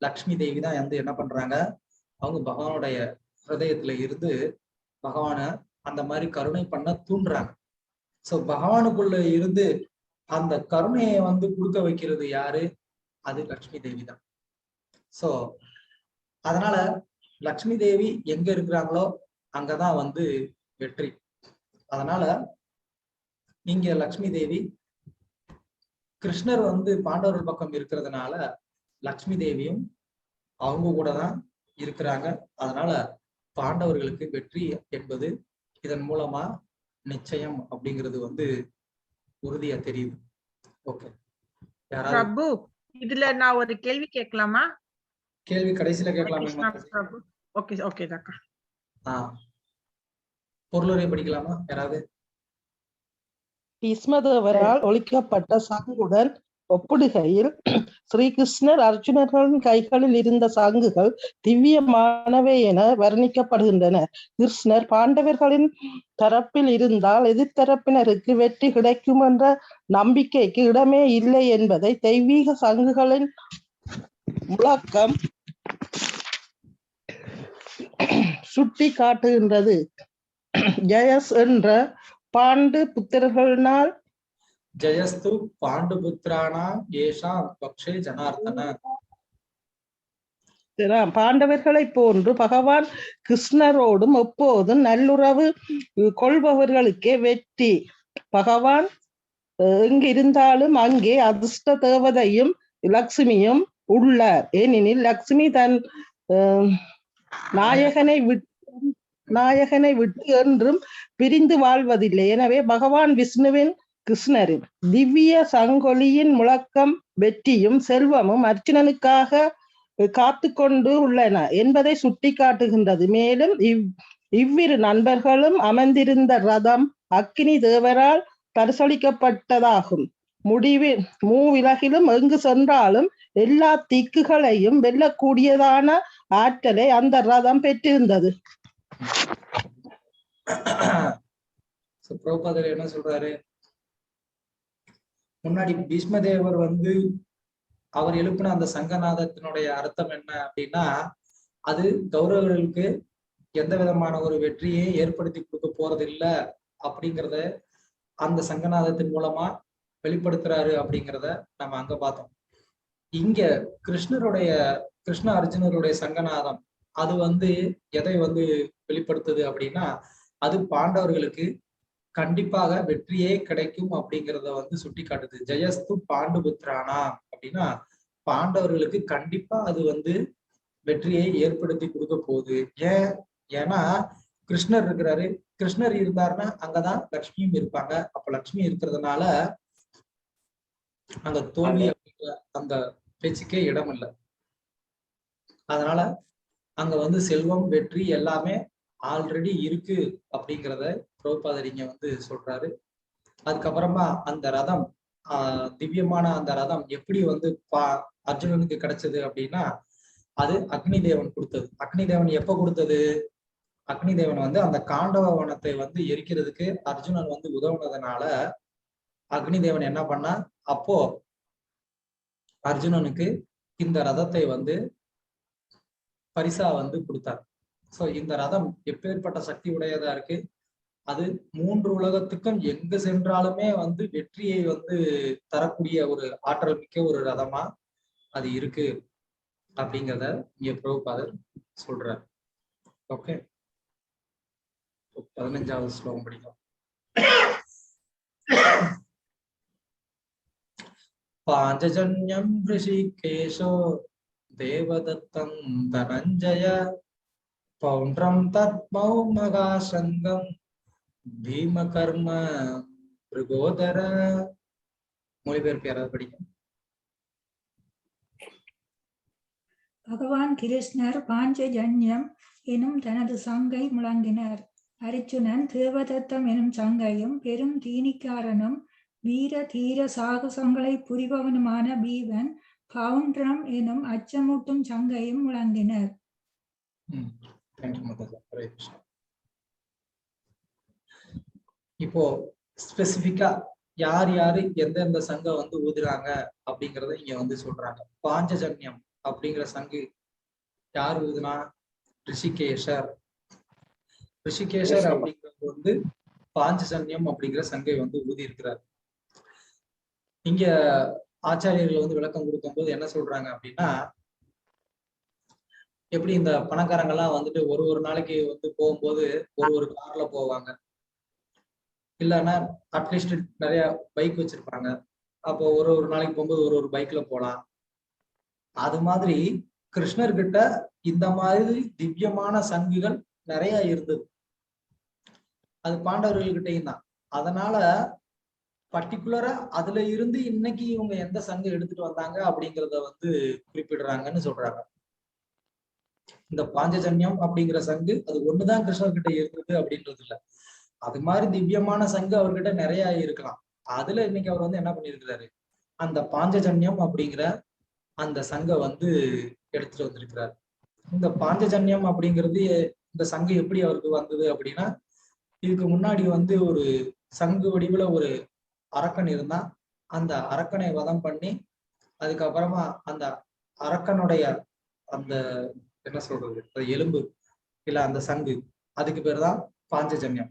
லக்ஷ்மி தேவி தான் வந்து என்ன பண்றாங்க, அவங்க பகவானுடைய ஹிருதயத்துல இருந்து பகவானை அந்த மாதிரி கருணை பண்ண தூண்டுறாங்க. சோ பகவானுக்குள்ள இருந்து அந்த கருணையை வந்து கொடுக்க வைக்கிறது யாரு? அது லக்ஷ்மி தேவி தான். சோ அதனால லக்ஷ்மி தேவி எங்க இருக்கிறாங்களோ அங்கதான் வந்து வெற்றி. அதனால இங்க லக்ஷ்மி தேவி, கிருஷ்ணர் வந்து பாண்டவர்கள் பக்கம் இருக்கிறதுனால லக்ஷ்மி தேவியும் அவங்க கூட தான் இருக்கிறாங்க. அதனால பாண்டவர்களுக்கு வெற்றி என்பது இதன் மூலமா நிச்சயம் அப்படிங்கிறது வந்து உறுதியா தெரியுது. ஓகே, யாராவது பிரபு இதுல நான் ஒரு கேள்வி கேட்கலாமா? கேள்வி கடைசியில கேட்கலாமே. பிரபு ஓகே ஓகே டாக்டர். பொருளுரை படிக்கலாமா யாராவது? பீஷ்மதேவரால் ஒழிக்கப்பட்ட சங்குடன் ஒப்பிடுகையில் ஸ்ரீகிருஷ்ணர் அர்ஜுனர்களின் கைகளில் இருந்த சங்குகள் திவ்யமானவை என வர்ணிக்கப்படுகின்றன. கிருஷ்ணர் பாண்டவர்களின் தரப்பில் இருந்தால் எதிர்த்தரப்பினருக்கு வெற்றி கிடைக்கும் என்ற நம்பிக்கைக்கு இடமே இல்லை என்பதை தெய்வீக சங்குகளின் முழக்கம் சுட்டி காட்டுகின்றது. ஜெயஸ் என்ற பாண்டு புத்திரர்களினால் ஜெயஸ்து பாண்டு புத்திரானா ஏஷா பக்ஷே ஜனார்த்தன. பாண்டவர்களை போன்று பகவான் கிருஷ்ணரோடும் எப்போதும் நல்லுறவு கொள்பவர்களுக்கே வெற்றி. பகவான் எங்கு இருந்தாலும் அங்கே அதிர்ஷ்ட தேவதையும் லக்ஷ்மியும் உள்ளார். ஏனெனில் லக்ஷ்மி தன் நாயகனை விட்டு என்றும் பிரிந்து வாழ்வதில்லை. எனவே பகவான் விஷ்ணுவின் கிருஷ்ணரின் திவ்ய சங்கொலியின் முழக்கம் வெற்றியும் செல்வமும் அர்ஜுனனுக்காக காத்து கொண்டு உள்ளன என்பதை சுட்டி காட்டுகின்றது. மேலும் இவ்விரு நண்பர்களும் அமர்ந்திருந்த ரதம் அக்னி தேவரால் பரிசளிக்கப்பட்டதாகும். முடிவில் மூவிலகிலும் எங்கு சென்றாலும் எல்லா திக்குகளையும் வெல்லக்கூடியதான ஆற்றலை அந்த ரதம் பெற்றிருந்தது. பிரபுபாதர் என்ன சொல்றாரு, முன்னாடி பீஷ்மதேவர் வந்து அவர் எழுப்பின அந்த சங்கநாதத்தினுடைய அர்த்தம் என்ன அப்படின்னா, அது கௌரவர்களுக்கு எந்த விதமான ஒரு வெற்றியை ஏற்படுத்தி கொடுக்க போறது இல்லை அப்படிங்கிறத அந்த சங்கநாதத்தின் மூலமா வெளிப்படுத்துறாரு அப்படிங்கிறத நம்ம அங்க பார்த்தோம். இங்க கிருஷ்ண அர்ஜுனருடைய சங்கநாதம் அது வந்து எதை வந்து வெளிப்படுத்துது அப்படின்னா, அது பாண்டவர்களுக்கு கண்டிப்பாக வெற்றியே கிடைக்கும் அப்படிங்கிறத வந்து சுட்டி காட்டுது. ஜெயஸ்து பாண்டு புத்திரானா அப்படின்னா பாண்டவர்களுக்கு கண்டிப்பா அது வந்து வெற்றியை ஏற்படுத்தி கொடுக்க போகுது. ஏன்னா கிருஷ்ணர் இருக்கிறாரு, கிருஷ்ணர் இருந்தாருன்னா அங்கதான் லக்ஷ்மியும் இருப்பாங்க. அப்ப லக்ஷ்மி இருக்கிறதுனால அந்த தோல்வி அப்படிங்கிற அந்த பேச்சுக்கே இடம் இல்லை. அதனால அங்க வந்து செல்வம் வெற்றி எல்லாமே ஆல்ரெடி இருக்கு அப்படிங்கிறத பிரபுபாதர் இங்க வந்து சொல்றாரு. அதுக்கப்புறமா அந்த ரதம் திவ்யமான அந்த ரதம் எப்படி வந்து அர்ஜுனனுக்கு கிடைச்சது அப்படின்னா, அது அக்னி தேவன் கொடுத்தது. அக்னி தேவன் எப்ப கொடுத்தது? அக்னி தேவன் வந்து அந்த காண்டவ வனத்தை வந்து எரிக்கிறதுக்கு அர்ஜுனன் வந்து உதவுனதுனால அக்னி தேவன் என்ன பண்ணா, அப்போ அர்ஜுனனுக்கு இந்த ரதத்தை வந்து பரிசா வந்து கொடுத்தார். சோ இந்த ரதம் எப்பேற்பட்ட சக்தி உடையதா இருக்கு, அது 3 உலகத்துக்கும் எங்க சென்றாலுமே வந்து வெற்றியை வந்து தரக்கூடிய ஒரு ஆற்றல் மிக்க ஒரு ரதமா அது இருக்கு அப்படிங்கிறத இங்க பிரபுபாதர் சொல்றார். ஓகே, 15வது ஸ்லோகம் படிக்கலாம். பாஞ்சஜன்யம் ரிஷிகேஷோ தேவதத்தம் தனஞ்சய பௌண்ட்ரம் தத்மௌ மகாசங்கம் பீமகர்ம பிருகோதர. மொழிபெயர்ப்பு யாராவது படிக்கும்? பகவான் கிருஷ்ணர் பாஞ்சஜன்யம் எனும் தனது சங்கை முழங்கினார். அர்ஜுனன் தேவதத்தம் எனும் சங்கையும் பெரும் தீனிக்காரனும் வீர தீர சாகசங்களை புரிபவனுமான பீமன் பவுண்ட்ரம் எனும் அச்சமூட்டும் சங்கையும் முழங்கினர். இப்போ ஸ்பெசிபிக்கா யார் யாரு எந்தெந்த சங்கம் வந்து ஊதுறாங்க அப்படிங்கறத இங்க வந்து சொல்றாங்க. பாஞ்சஜன்யம் அப்படிங்கிற சங்கு யார் ஊதுனா? ரிஷிகேஷர். ரிஷிகேஷர் அப்படிங்கிறது வந்து பாஞ்சஜன்யம் அப்படிங்கிற சங்கை வந்து ஊதி இருக்கிறார். இங்க ஆச்சாரியர்கள் வந்து விளக்கம் கொடுக்கும் போது என்ன சொல்றாங்க அப்படின்னா, எப்படி இந்த பணக்காரங்கெல்லாம் வந்துட்டு ஒரு நாளைக்கு வந்து போகும்போது ஒரு கார்ல போவாங்க, இல்லைன்னா அட்லீஸ்ட் நிறைய பைக் வச்சிருப்பாங்க. அப்போ ஒரு நாளைக்கு போகும்போது ஒரு பைக்ல போலாம். அது மாதிரி கிருஷ்ணர்கிட்ட இந்த மாதிரி திவ்யமான சங்குகள் நிறைய இருந்தது. அது பாண்டவர்கள்கிட்டையும் தான். அதனால பர்டிகுலரா அதுல இருந்து இன்னைக்கு இவங்க எந்த சங்கு எடுத்துட்டு வந்தாங்க அப்படிங்கிறத வந்து குறிப்பிடுறாங்கன்னு சொல்றாங்க. இந்த பாஞ்சஜன்யம் அப்படிங்கிற சங்கு அது ஒண்ணுதான் கிருஷ்ணர்கிட்ட இருந்தது அப்படின்றது இல்ல. அது மாதிரி திவ்யமான சங்கு அவர்கிட்ட நிறைய இருக்கலாம். அதுல இன்னைக்கு அவர் வந்து என்ன பண்ணிருக்கிறாரு, அந்த பாஞ்சஜன்யம் அப்படிங்கிற அந்த சங்கை வந்து எடுத்துட்டு வந்திருக்கிறார். இந்த பாஞ்சஜன்யம் அப்படிங்கிறது இந்த சங்கு எப்படி அவருக்கு வந்தது அப்படின்னா, இதுக்கு முன்னாடி வந்து ஒரு சங்கு வடிவுல ஒரு அரக்கன் இருந்தா, அந்த அரக்கனை வதம் பண்ணி அதுக்கப்புறமா அந்த அரக்கனுடைய அந்த என்ன சொல்றது, எலும்பு இல்ல அந்த சங்கு, அதுக்கு பேர் தான் பாஞ்சஜன்யம்.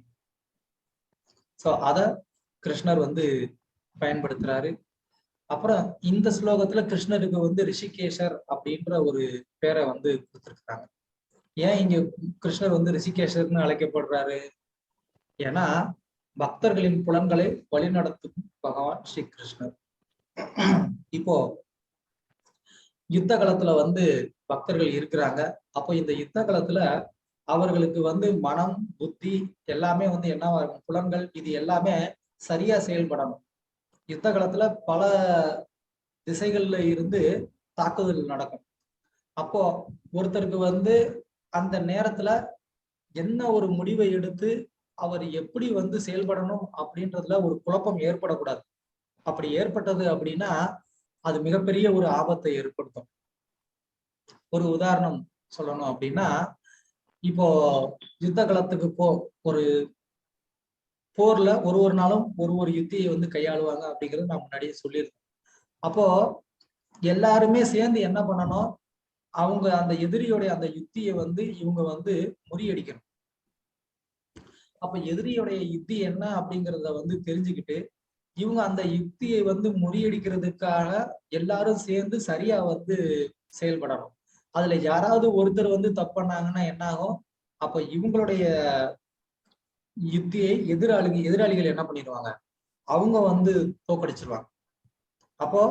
சோ அத கிருஷ்ணர் வந்து பயன்படுத்துறாரு. அப்புறம் இந்த ஸ்லோகத்துல கிருஷ்ணருக்கு வந்து ரிஷிகேஷர் அப்படின்ற ஒரு பேரை வந்து கொடுத்திருக்காங்க. ஏன் இங்க கிருஷ்ணர் வந்து ரிஷிகேஷர்னு அழைக்கப்படுறாரு? ஏன்னா பக்தர்களின் புலன்களை வழிநடத்தும் பகவான் ஸ்ரீ கிருஷ்ணர். இப்போ யுத்த காலத்துல வந்து பக்தர்கள் இருக்கிறாங்க. அப்போ இந்த யுத்த காலத்துல அவர்களுக்கு வந்து மனம், புத்தி எல்லாமே வந்து என்னவா இருக்கும், புலன்கள் இது எல்லாமே சரியா செயல்படணும். யுத்த காலத்துல பல திசைகள்ல இருந்து தாக்குதல் நடக்கும். அப்போ ஒருத்தருக்கு வந்து அந்த நேரத்துல என்ன ஒரு முடிவை எடுத்து அவர் எப்படி வந்து செயல்படணும் அப்படின்றதுல ஒரு குழப்பம் ஏற்படக்கூடாது. அப்படி ஏற்பட்டது அப்படின்னா அது மிகப்பெரிய ஒரு ஆபத்தை ஏற்படுத்தும். ஒரு உதாரணம் சொல்லணும் அப்படின்னா, இப்போ யுத்த காலத்துக்கு ஒரு போர்ல ஒரு நாளும் ஒரு யுத்தியை வந்து கையாளுவாங்க அப்படிங்கிறது நான் முன்னாடியே சொல்லியிருக்கேன். அப்போ எல்லாருமே சேர்ந்து என்ன பண்ணணும், அவங்க அந்த எதிரியோடைய அந்த யுத்தியை வந்து இவங்க வந்து முறியடிக்கணும். அப்ப எதிரியோடைய யுத்தி என்ன அப்படிங்கிறத வந்து தெரிஞ்சுக்கிட்டு இவங்க அந்த யுக்தியை வந்து முறியடிக்கிறதுக்காக எல்லாரும் சேர்ந்து சரியா வந்து செயல்படணும். அதுல யாராவது ஒருத்தர் வந்து தப்பு பண்ணாங்கன்னா என்ன ஆகும், அப்ப இவங்களுடைய யுத்தியை எதிராளிகள் என்ன பண்ணிடுவாங்க, அவங்க வந்து தோக்கடிச்சிருவாங்க. அப்போ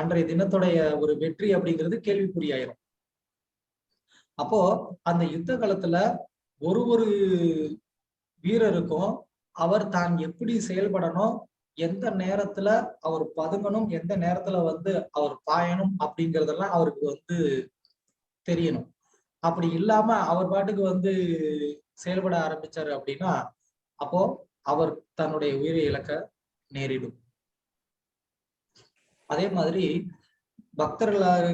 அன்றைய தினத்துடைய ஒரு வெற்றி அப்படிங்கிறது கேள்விக்குறியாயிரும். அப்போ அந்த யுத்த காலத்துல ஒரு வீரருக்கும் அவர் தான் எப்படி செயல்படணும், எந்த நேரத்துல அவர் பதுங்கணும், எந்த நேரத்துல வந்து அவர் பாயணும் அப்படிங்கறதெல்லாம் அவருக்கு வந்து தெரியணும். அப்படி இல்லாம அவர் பாட்டுக்கு வந்து செயல்பட ஆரம்பிச்சாரு அப்படின்னா அப்போ அவர் தன்னுடைய உயிரை இழக்க நேரிடும். அதே மாதிரி பக்தர்களாக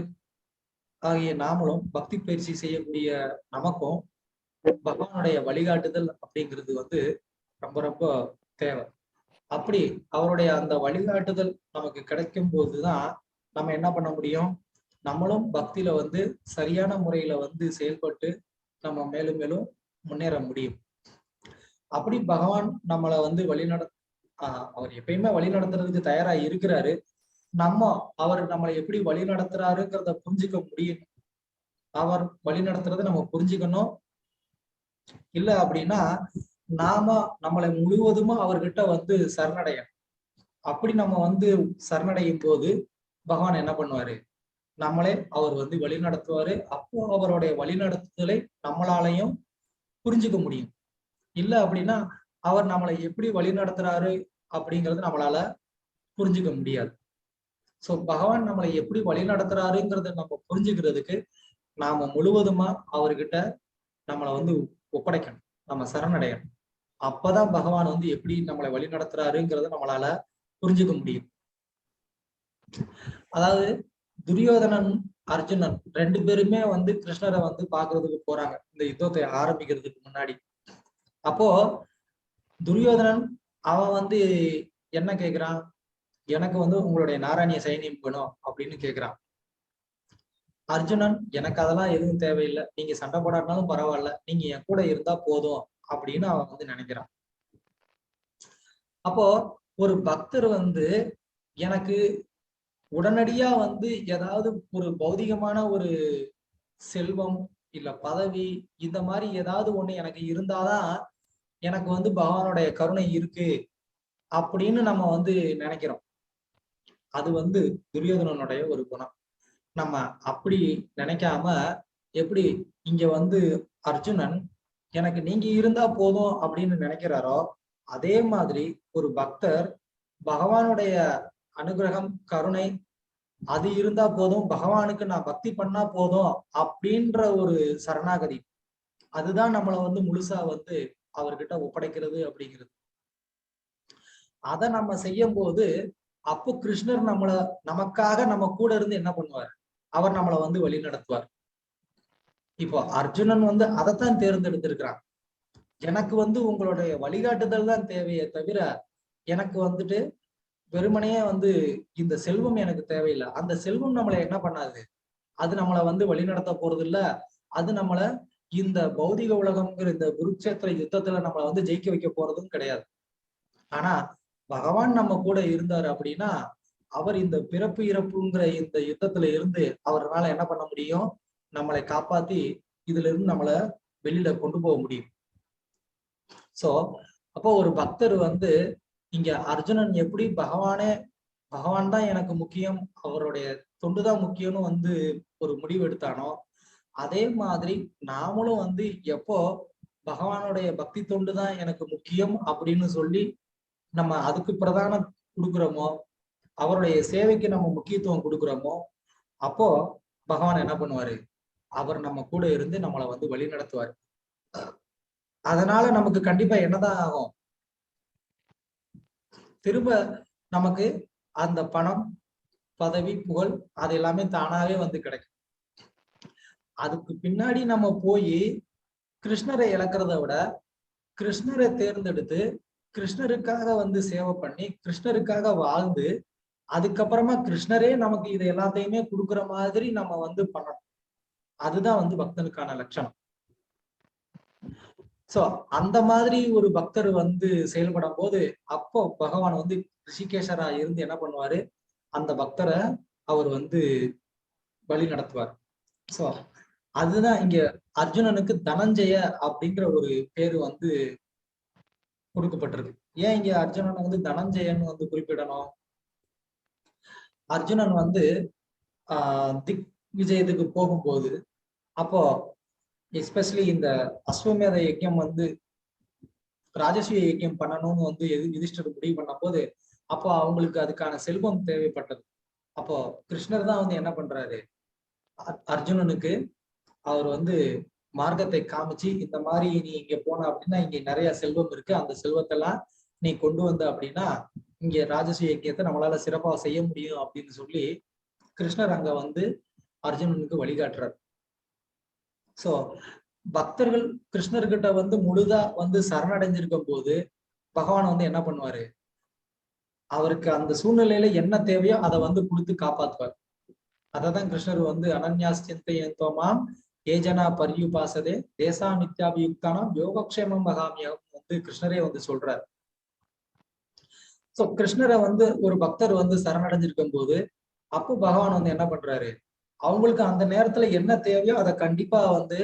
ஆகிய நாமளும் பக்தி பயிற்சி செய்யக்கூடிய நமக்கும் பகவானுடைய வழிகாட்டுதல் அப்படிங்கிறது வந்து ரொம்ப ரொம்ப தேவை. அப்படி அவருடைய அந்த வழிகாட்டுதல் நமக்கு கிடைக்கும் போதுதான் நம்ம என்ன பண்ண முடியும், நம்மளும் பக்தியில வந்து சரியான முறையில வந்து செயல்பட்டு நம்ம மேலும் மேலும் முன்னேற முடியும். அப்படி பகவான் நம்மளை வந்து அவர் எப்பயுமே வழி நடத்துறதுக்கு தயாரா இருக்கிறாரு. அவர் நம்மளை எப்படி வழி நடத்துறாருங்கிறத புரிஞ்சுக்க முடியும். அவர் வழி நடத்துறதை நம்ம புரிஞ்சுக்கணும். இல்ல அப்படின்னா நம்மளை முழுவதுமா அவர்கிட்ட வந்து சரணடையணும். அப்படி நம்ம வந்து சரணடையும் போது பகவான் என்ன பண்ணுவாரு, அவர் வந்து வழி நடத்துவாரு. அப்போ அவருடைய வழி நடத்துதலை நம்மளாலையும் புரிஞ்சுக்க முடியும். இல்ல அப்படின்னா அவர் நம்மளை எப்படி வழி நடத்துறாரு அப்படிங்கிறது நம்மளால புரிஞ்சுக்க முடியாது. சோ பகவான் நம்மளை எப்படி வழி நடத்துறாருங்கிறத நம்ம புரிஞ்சுக்கிறதுக்கு நாம முழுவதுமா அவர்கிட்ட நம்மளை வந்து ஒப்படைக்கணும், நம்ம சரணடையணும். அப்பதான் பகவான் வந்து எப்படி நம்மளை வழி நடத்துறாருங்கிறத நம்மளால புரிஞ்சுக்க முடியும். அதாவது துரியோதனன் அர்ஜுனன் 2 பேருமே வந்து கிருஷ்ணரை வந்து பாக்குறதுக்கு போறாங்க இந்த யுத்தத்தை ஆரம்பிக்கிறதுக்கு முன்னாடி. அப்போ துரியோதனன் அவன் வந்து என்ன கேக்குறான், எனக்கு வந்து உங்களுடைய நாராயணிய சைனியம் வேணும் அப்படின்னு கேக்குறான். அர்ஜுனன் எனக்கு அதெல்லாம் எதுவும் தேவையில்லை, நீங்க சண்டை போடாட்டினாலும் பரவாயில்ல, நீங்க என் கூட இருந்தா போதும் அப்படின்னு அவன் வந்து நினைக்கிறான். அப்போ ஒரு பக்தர் வந்து எனக்கு உடனடியா வந்து ஏதாவது ஒரு பௌதிகமான ஒரு செல்வம் இல்ல பதவி இந்த மாதிரி ஏதாவது ஒண்ணு எனக்கு இருந்தாதான் எனக்கு வந்து பகவானுடைய கருணை இருக்கு அப்படின்னு நம்ம வந்து நினைக்கிறோம். அது வந்து துரியோதனனுடைய ஒரு குணம். நம்ம அப்படி நினைக்காம எப்படி இங்க வந்து அர்ஜுனன் எனக்கு நீங்க இருந்தா போதும் அப்படின்னு நினைக்கிறாரோ, அதே மாதிரி ஒரு பக்தர் பகவானுடைய அனுகிரகம் கருணை அது இருந்தா போதும், பகவானுக்கு நான் பக்தி பண்ணா போதும் அப்படின்ற ஒரு சரணாகதி, அதுதான் நம்மளை வந்து முழுசா வந்து அவர்கிட்ட ஒப்படைக்கிறது அப்படிங்கிறது. அதை நம்ம செய்யும் போது அப்போ கிருஷ்ணர் நமக்காக நம்ம கூட இருந்து என்ன பண்ணுவார், அவர் நம்மளை வந்து வழி நடத்துவார். இப்போ அர்ஜுனன் வந்து அதைத்தான் தேர்ந்தெடுத்திருக்கிறான். எனக்கு வந்து உங்களுடைய வழிகாட்டுதல் தான் தேவையே தவிர எனக்கு வந்துட்டு வெறுமனையே வந்து இந்த செல்வம் எனக்கு தேவையில்லை. அந்த செல்வம் நம்மளை என்ன பண்ணாது, அது நம்மளை வந்து வழிநடத்த போறது இல்ல. அது நம்மளை இந்த பௌதிக உலகம்ங்கிற இந்த குருக்ஷேத்திர யுத்தத்துல நம்மளை வந்து ஜெயிக்க வைக்க போறதும் கிடையாது. ஆனா பகவான் நம்ம கூட இருந்தாரு அப்படின்னா அவர் இந்த பிறப்பு இறப்புங்கிற இந்த யுத்தத்துல இருந்து அவரால் என்ன பண்ண முடியும், நம்மளை காப்பாத்தி இதுல இருந்து நம்மளை வெளியில கொண்டு போக முடியும். சோ அப்போ ஒரு பக்தர் வந்து இங்க அர்ஜுனன் எப்படி பகவான் தான் எனக்கு முக்கியம், அவருடைய தொண்டுதான் முக்கியம்னு வந்து ஒரு முடிவு எடுத்தானோ, அதே மாதிரி நாமளும் வந்து எப்போ பகவானுடைய பக்தி தொண்டு தான் எனக்கு முக்கியம் அப்படின்னு சொல்லி நம்ம அதுக்கு பிரதானம் கொடுக்குறோமோ, அவருடைய சேவைக்கு நம்ம முக்கியத்துவம் கொடுக்குறோமோ, அப்போ பகவான் என்ன பண்ணுவாரு, அவர் நம்ம கூட இருந்து நம்மளை வந்து வழி நடத்துவார். அதனால நமக்கு கண்டிப்பா என்னதான் ஆகும், திரும்ப நமக்கு அந்த பணம் பதவி புகழ் அது எல்லாமே தானாவே வந்து கிடைக்கும். அதுக்கு பின்னாடி நம்ம போய் கிருஷ்ணரை இழக்கிறத விட கிருஷ்ணரை தேர்ந்தெடுத்து கிருஷ்ணருக்காக வந்து சேவை பண்ணி கிருஷ்ணருக்காக வாழ்ந்து அதுக்கப்புறமா கிருஷ்ணரே நமக்கு இது எல்லாத்தையுமே கொடுக்குற மாதிரி நம்ம வந்து பண்ணணும். அதுதான் வந்து பக்தனுக்கான லட்சணம். சோ அந்த மாதிரி ஒரு பக்தர் வந்து செயல்படும் போது அப்போ பகவான் வந்து ரிஷிகேஷரா இருந்து என்ன பண்ணுவாரு, அந்த பக்தரை அவர் வந்து வழி நடத்துவார். சோ அதுதான் இங்க அர்ஜுனனுக்கு தனஞ்சய அப்படின்ற ஒரு பேரு வந்து கொடுக்கப்பட்டிருக்கு. ஏன் இங்க அர்ஜுனன் வந்து தனஞ்சயன்னு வந்து குறிப்பிடணும், அர்ஜுனன் வந்து திக் விஜயத்துக்கு போகும்போது அப்போ எஸ்பெஷலி இந்த அஸ்வமேத யஜ்யம் வந்து ராஜசூய யஜ்யம் பண்ணணும்னு வந்து யுதிஷ்டர் முடிவு பண்ண போது அப்போ அவங்களுக்கு அதுக்கான செல்வம் தேவைப்பட்டது. அப்போ கிருஷ்ணர் தான் வந்து என்ன பண்றாரு, அர்ஜுனனுக்கு அவர் வந்து மார்க்கத்தை காமிச்சு இந்த மாதிரி நீ இங்க போன அப்படின்னா இங்க நிறைய செல்வம் இருக்கு, அந்த செல்வத்தெல்லாம் நீ கொண்டு வந்த அப்படின்னா இங்க ராஜசூய யஜ்யத்தை நம்மளால சிறப்பா செய்ய முடியும் அப்படின்னு சொல்லி கிருஷ்ணர் அங்க வந்து அர்ஜுனனுக்கு வழிகாட்டுறார். சோ பக்தர்கள் கிருஷ்ணர்கிட்ட வந்து முழுதா வந்து சரணடைஞ்சிருக்கும் போது பகவான் வந்து என்ன பண்ணுவாரு, அவருக்கு அந்த சூழ்நிலையில என்ன தேவையோ அதை வந்து கொடுத்து காப்பாத்துவார். அததான் கிருஷ்ணர் வந்து அனன்யாஸ்தியந்தோமாம் ஏஜனா பரியுபாசதே தேசா நித்யாபியுக்தானாம் யோகக்ஷேமம் மகாமியம் வந்து கிருஷ்ணரே வந்து சொல்றார். சோ கிருஷ்ணரை வந்து ஒரு பக்தர் வந்து சரணடைஞ்சிருக்கும் போது அப்போ பகவான் வந்து என்ன பண்றாரு, அவங்களுக்கு அந்த நேரத்துல என்ன தேவையோ அதை கண்டிப்பா வந்து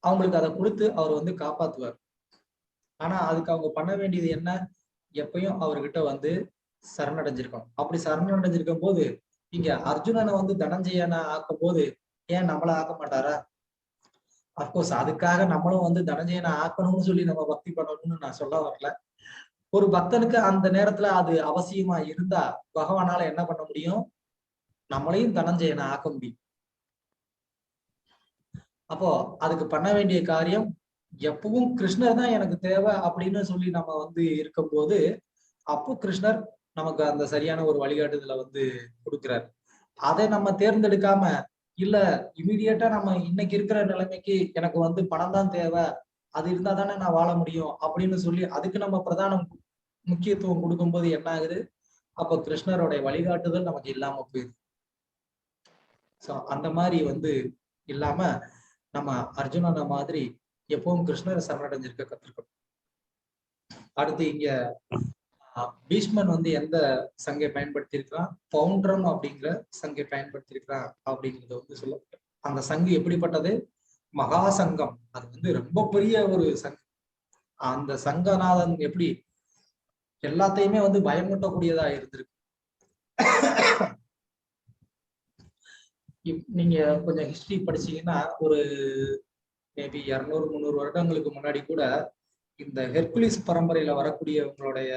அவங்களுக்கு அதை கொடுத்து அவர் வந்து காப்பாத்துவார். ஆனா அதுக்கு அவங்க பண்ண வேண்டியது என்ன, எப்பயும் அவர்கிட்ட வந்து சரணடைஞ்சிருக்கணும். அப்படி சரணடைஞ்சிருக்கும் போது இங்க அர்ஜுனனை வந்து தனஞ்சயனை ஆக்கும் போது ஏன் நம்மள ஆக்க மாட்டாரா? அப்கோர்ஸ் அதுக்காக நம்மளும் வந்து தனஞ்சயனை ஆக்கணும்னு சொல்லி நம்ம பக்தி பண்ணணும்னு நான் சொல்ல வரல. ஒரு பக்தனுக்கு அந்த நேரத்துல அது அவசியமா இருந்தா பகவானால என்ன பண்ண முடியும், நம்மளையும் தனஞ்சயனை ஆக்க முடியும். அப்போ அதுக்கு பண்ண வேண்டிய காரியம் எப்பவும் கிருஷ்ணர் தான் எனக்கு தேவை அப்படின்னு சொல்லி நம்ம வந்து இருக்கும்போது அப்போ கிருஷ்ணர் நமக்கு அந்த சரியான ஒரு வழிகாட்டுதலை வந்து கொடுக்கிறார். அதை நம்ம தேர்ந்தெடுக்காம இல்ல இமீடியட்டா நம்ம இன்னைக்கு இருக்கிற நிலைமைக்கு எனக்கு வந்து பணம் தான் தேவை, அது இருந்தா தானே நான் வாழ முடியும் அப்படின்னு சொல்லி அதுக்கு நம்ம பிரதான முக்கியத்துவம் கொடுக்கும்போது என்ன ஆகுது, அப்ப கிருஷ்ணருடைய வழிகாட்டுதல் நமக்கு இல்லாம போயிடுது. சோ அந்த மாதிரி வந்து இல்லாம நம்ம அர்ஜுனனை மாதிரி எப்பவும் கிருஷ்ணரை சரணடைஞ்சிருக்க கத்துருக்கணும். அடுத்து இங்க பீஷ்மன் வந்து எந்த சங்கை பயன்படுத்தி இருக்கிறான், பவுண்டரம் அப்படிங்கிற சங்கை பயன்படுத்தி இருக்கிறான் அப்படிங்கறத வந்து சொல்ல. அந்த சங்கு எப்படிப்பட்டது, மகா சங்கம். அது வந்து ரொம்ப பெரிய ஒரு சங்கம். அந்த சங்கநாதன் எப்படி எல்லாத்தையுமே வந்து பயமூட்டக்கூடியதா இருந்திருக்கு. நீங்க கொஞ்சம் ஹிஸ்டரி படிச்சீங்கன்னா ஒரு மேபி 200-300 வருடங்களுக்கு முன்னாடி கூட இந்த ஹெர்குலிஸ் பரம்பரையில வரக்கூடியவங்களுடைய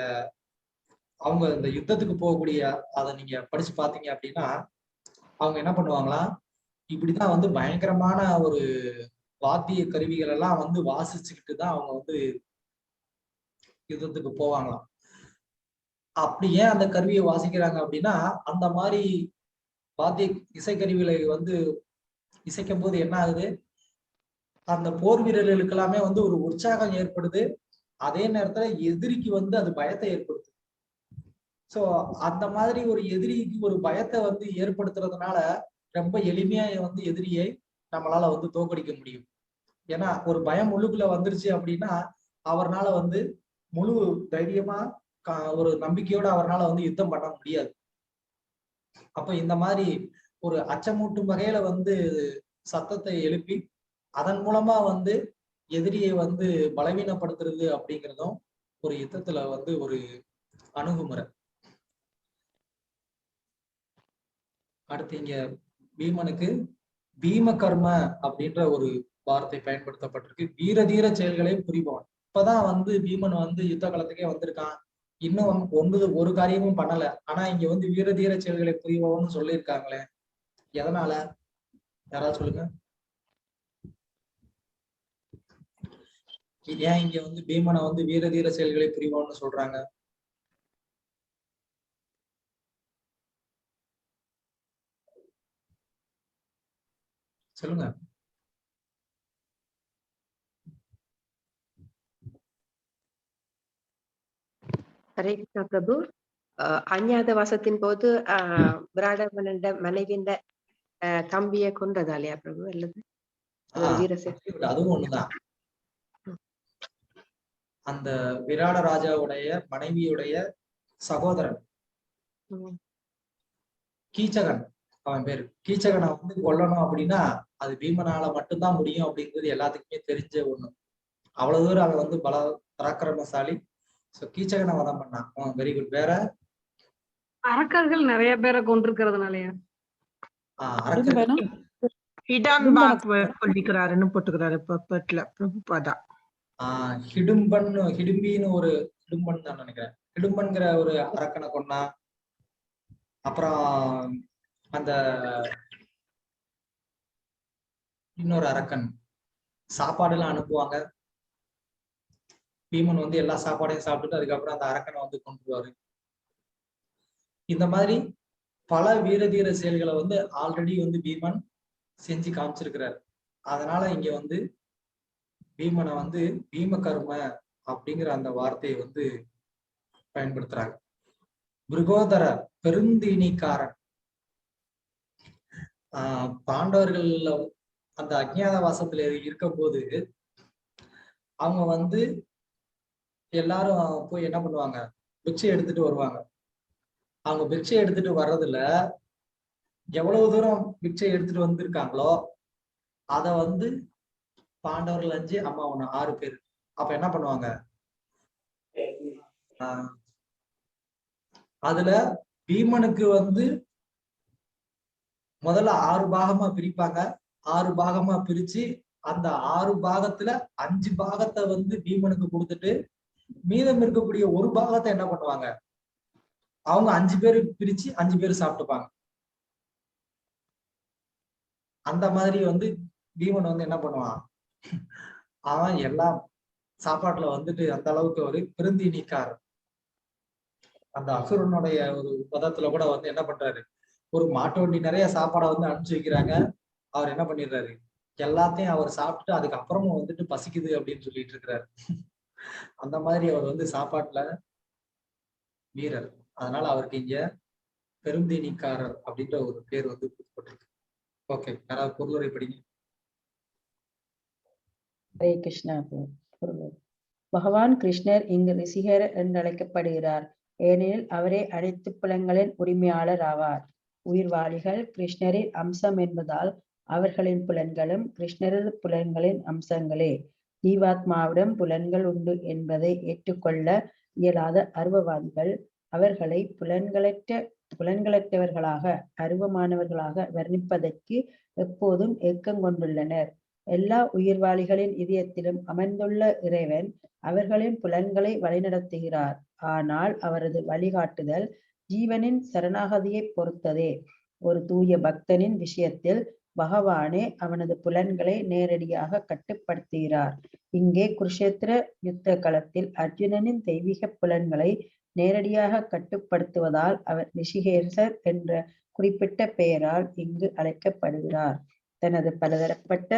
அவங்க இந்த யுத்தத்துக்கு போகக்கூடிய அதை நீங்க படிச்சு பாத்தீங்க அப்படின்னா அவங்க என்ன பண்ணுவாங்களா, இப்படிதான் வந்து பயங்கரமான ஒரு வாத்திய கருவிகள் எல்லாம் வந்து வாசிச்சுக்கிட்டு தான் அவங்க வந்து யுத்தத்துக்கு போவாங்களாம். அப்படி ஏன் அந்த கருவியை வாசிக்கிறாங்க அப்படின்னா அந்த மாதிரி வாத்திய இசைக்கருவிகளை வந்து இசைக்கும் போது என்ன ஆகுது, அந்த போர் வீரர்களுக்கு எல்லாமே வந்து ஒரு உற்சாகம் ஏற்படுது, அதே நேரத்துல எதிரிக்கு வந்து அது பயத்தை ஏற்படுத்துது. சோ அந்த மாதிரி ஒரு எதிரிக்கு ஒரு பயத்தை வந்து ஏற்படுத்துறதுனால ரொம்ப எளிமையா வந்து எதிரியை நம்மளால வந்து தோக்கடிக்க முடியும். ஏன்னா ஒரு பயம் உள்ளுக்குள்ள வந்துருச்சு அப்படின்னா அவர்னால வந்து முழு தைரியமா ஒரு நம்பிக்கையோட அவர்னால வந்து யுத்தம் பண்ண முடியாது. அப்ப இந்த மாதிரி ஒரு அச்சமூட்டும் வகையில வந்து சத்தத்தை எழுப்பி அதன் மூலமா வந்து எதிரியை வந்து பலவீனப்படுத்துறது அப்படிங்கிறதும் ஒரு யுத்தத்துல வந்து ஒரு அணுகுமுறை. அடுத்து இங்க பீமனுக்கு பீம கர்ம அப்படின்ற ஒரு வார்த்தை பயன்படுத்தப்பட்டிருக்கு. வீரதீர செயல்களை புரிபவன். இப்பதான் வந்து பீமன் வந்து யுத்த காலத்துக்கே வந்திருக்கான், இன்னும் ஒரு காரியமும் பண்ணல, ஆனா இங்க வந்து வீரதீர செயல்களை புரிபவன் சொல்லியிருக்காங்களே, எதனால யாராவது சொல்லுங்க. ஏன் இங்க வந்து பீமனை வந்து வீரதீர செயல்களை புரிபவன் சொல்றாங்க? சொல்லுங்க. ஹரே கிருஷ்ணா பிரபு. அஞ்ஞாத வாசத்தின் போது விராடமனோட மனைவியின் தம்பியை கொன்றதா இல்லையா பிரபு? அல்லது அதுவும் ஒண்ணுதான். அந்த விராட ராஜாவுடைய மனைவியுடைய சகோதரன் கீச்சகன், அவன் பேரு கீச்சகனை வந்து கொல்லணும் அப்படின்னா அது பீமனால மட்டும்தான் முடியும் அப்படிங்கிறது எல்லாத்துக்குமே தெரிஞ்ச ஒண்ணு. அவ்வளவு தூரம் அவன் வந்து பல பராக்கிரமசாலி. சோ கீச்சகனை வதம் பண்ணான். Very good. வேற அரக்கர்கள் நிறைய பேரை கொண்டிருக்கிறதுனாலயா? கொண்டிருக்கிறாருன்னு போட்டுக்கிறாரு பிரபுபாதா. ஹிடும்பின்னு ஒரு ஹிடும்பன் தான் நினைக்கிறேன். ஹிடும்பன்கிற ஒரு அரக்கனை கொன்னா. அப்புறம் அந்த இன்னொரு அரக்கன் சாப்பாடு எல்லாம் அனுப்புவாங்க. பீமன் வந்து எல்லா சாப்பாடையும் சாப்பிட்டுட்டு அதுக்கப்புறம் அந்த அரக்கனை வந்து கொண்டுருவாரு. இந்த மாதிரி பல வீரதீர செயல்களை வந்து ஆல்ரெடி வந்து பீமன் செஞ்சு காமிச்சிருக்கிறார். அதனால இங்க வந்து பீமனை வந்து பீம கர்ம அப்படிங்கிற அந்த வார்த்தையை வந்து பயன்படுத்துறாங்க. மிருகோதர பெருந்தீனிக்காரன். பாண்டவர்கள் அந்த அஜ்ஞாத வாசத்துல இருக்கும் போது அவங்க வந்து எல்லாரும் போய் என்ன பண்ணுவாங்க, பிச்சை எடுத்துட்டு வருவாங்க. அவங்க பிச்சை எடுத்துட்டு வர்றதுல எவ்வளவு தூரம் பிச்சை எடுத்துட்டு வந்திருக்காங்களோ அத வந்து பாண்டவர்கள் 5, அம்மா 1, 6 பேர். அப்ப என்ன பண்ணுவாங்க? அதுல பீமனுக்கு வந்து முதல்ல 6 பாகமா பிரிப்பாங்க. 6 பாகமா பிரிச்சு அந்த 6 பாகத்துல 5 பாகத்தை வந்து பீமனுக்கு கொடுத்துட்டு மீதம் இருக்கக்கூடிய ஒரு பாகத்தை என்ன பண்ணுவாங்க? அவங்க 5 பேரு பிரிச்சு 5 பேர் சாப்பிட்டுப்பாங்க. அந்த மாதிரி வந்து பீமன் வந்து என்ன பண்ணுவான்? அவன் எல்லாம் சாப்பாட்டுல வந்துட்டு அந்த அளவுக்கு ஒரு பெருந்தீனிக்காரன். அந்த அசுரனுடைய ஒரு பதத்துல கூட வந்து என்ன பண்றாரு? ஒரு மாட்டு வண்டி நிறைய சாப்பாடை வந்து அனுப்பிச்சு வைக்கிறாங்க. அவர் என்ன பண்ணிடுறாரு? எல்லாத்தையும் அவர் சாப்பிட்டு அதுக்கப்புறமும் வந்துட்டு பசிக்குது அப்படின்னு சொல்லிட்டு இருக்கிறாரு. அந்த மாதிரி அவர் வந்து சாப்பாட்டுல வீரர். அதனால அவருக்கு இங்க பெருந்தீனிக்காரர் அப்படின்ற ஒரு பேர் வந்து கொடுக்கப்பட்டிருக்கு. ஓகே, யாராவது பொருளுரை படிங்க. ஹரே கிருஷ்ணா. பகவான் கிருஷ்ணர் இங்கு ரிஷிகர் என்றழைக்கப்படுகிறார். ஏனெனில் அவரே அனைத்து புலன்களின் உரிமையாளர் ஆவார். உயிர்வாளிகள் கிருஷ்ணரின் அம்சம் என்பதால் அவர்களின் புலன்களும் கிருஷ்ணரது புலன்களின் அம்சங்களே. ஜீவாத்மாவிடம் புலன்கள் உண்டு என்பதை ஏற்றுக்கொள்ள இயலாத அருவவாதிகள் அவர்களை புலன்களற்றவர்களாக அருவமானவர்களாக வர்ணிப்பதற்கு எப்போதும் ஏக்கம் கொண்டுள்ளனர். எல்லா உயிர்வாளிகளின் இதயத்திலும் அமர்ந்துள்ள இறைவன் அவர்களின் புலன்களை வழிநடத்துகிறார். ஆனால் அவரது வழிகாட்டுதல் ஜீவனின் சரணாகதியை பொறுத்ததே. ஒரு தூய பக்தனின் விஷயத்தில் பகவானே அவனது புலன்களை நேரடியாக கட்டுப்படுத்துகிறார். இங்கே குருஷேத்திர யுத்த களத்தில் அர்ஜுனனின் தெய்வீக புலன்களை நேரடியாக கட்டுப்படுத்துவதால் அவர் ரிஷிகேசர் என்ற குறிப்பிட்ட பெயரால் இங்கு அழைக்கப்படுகிறார். தனது பலதரப்பட்ட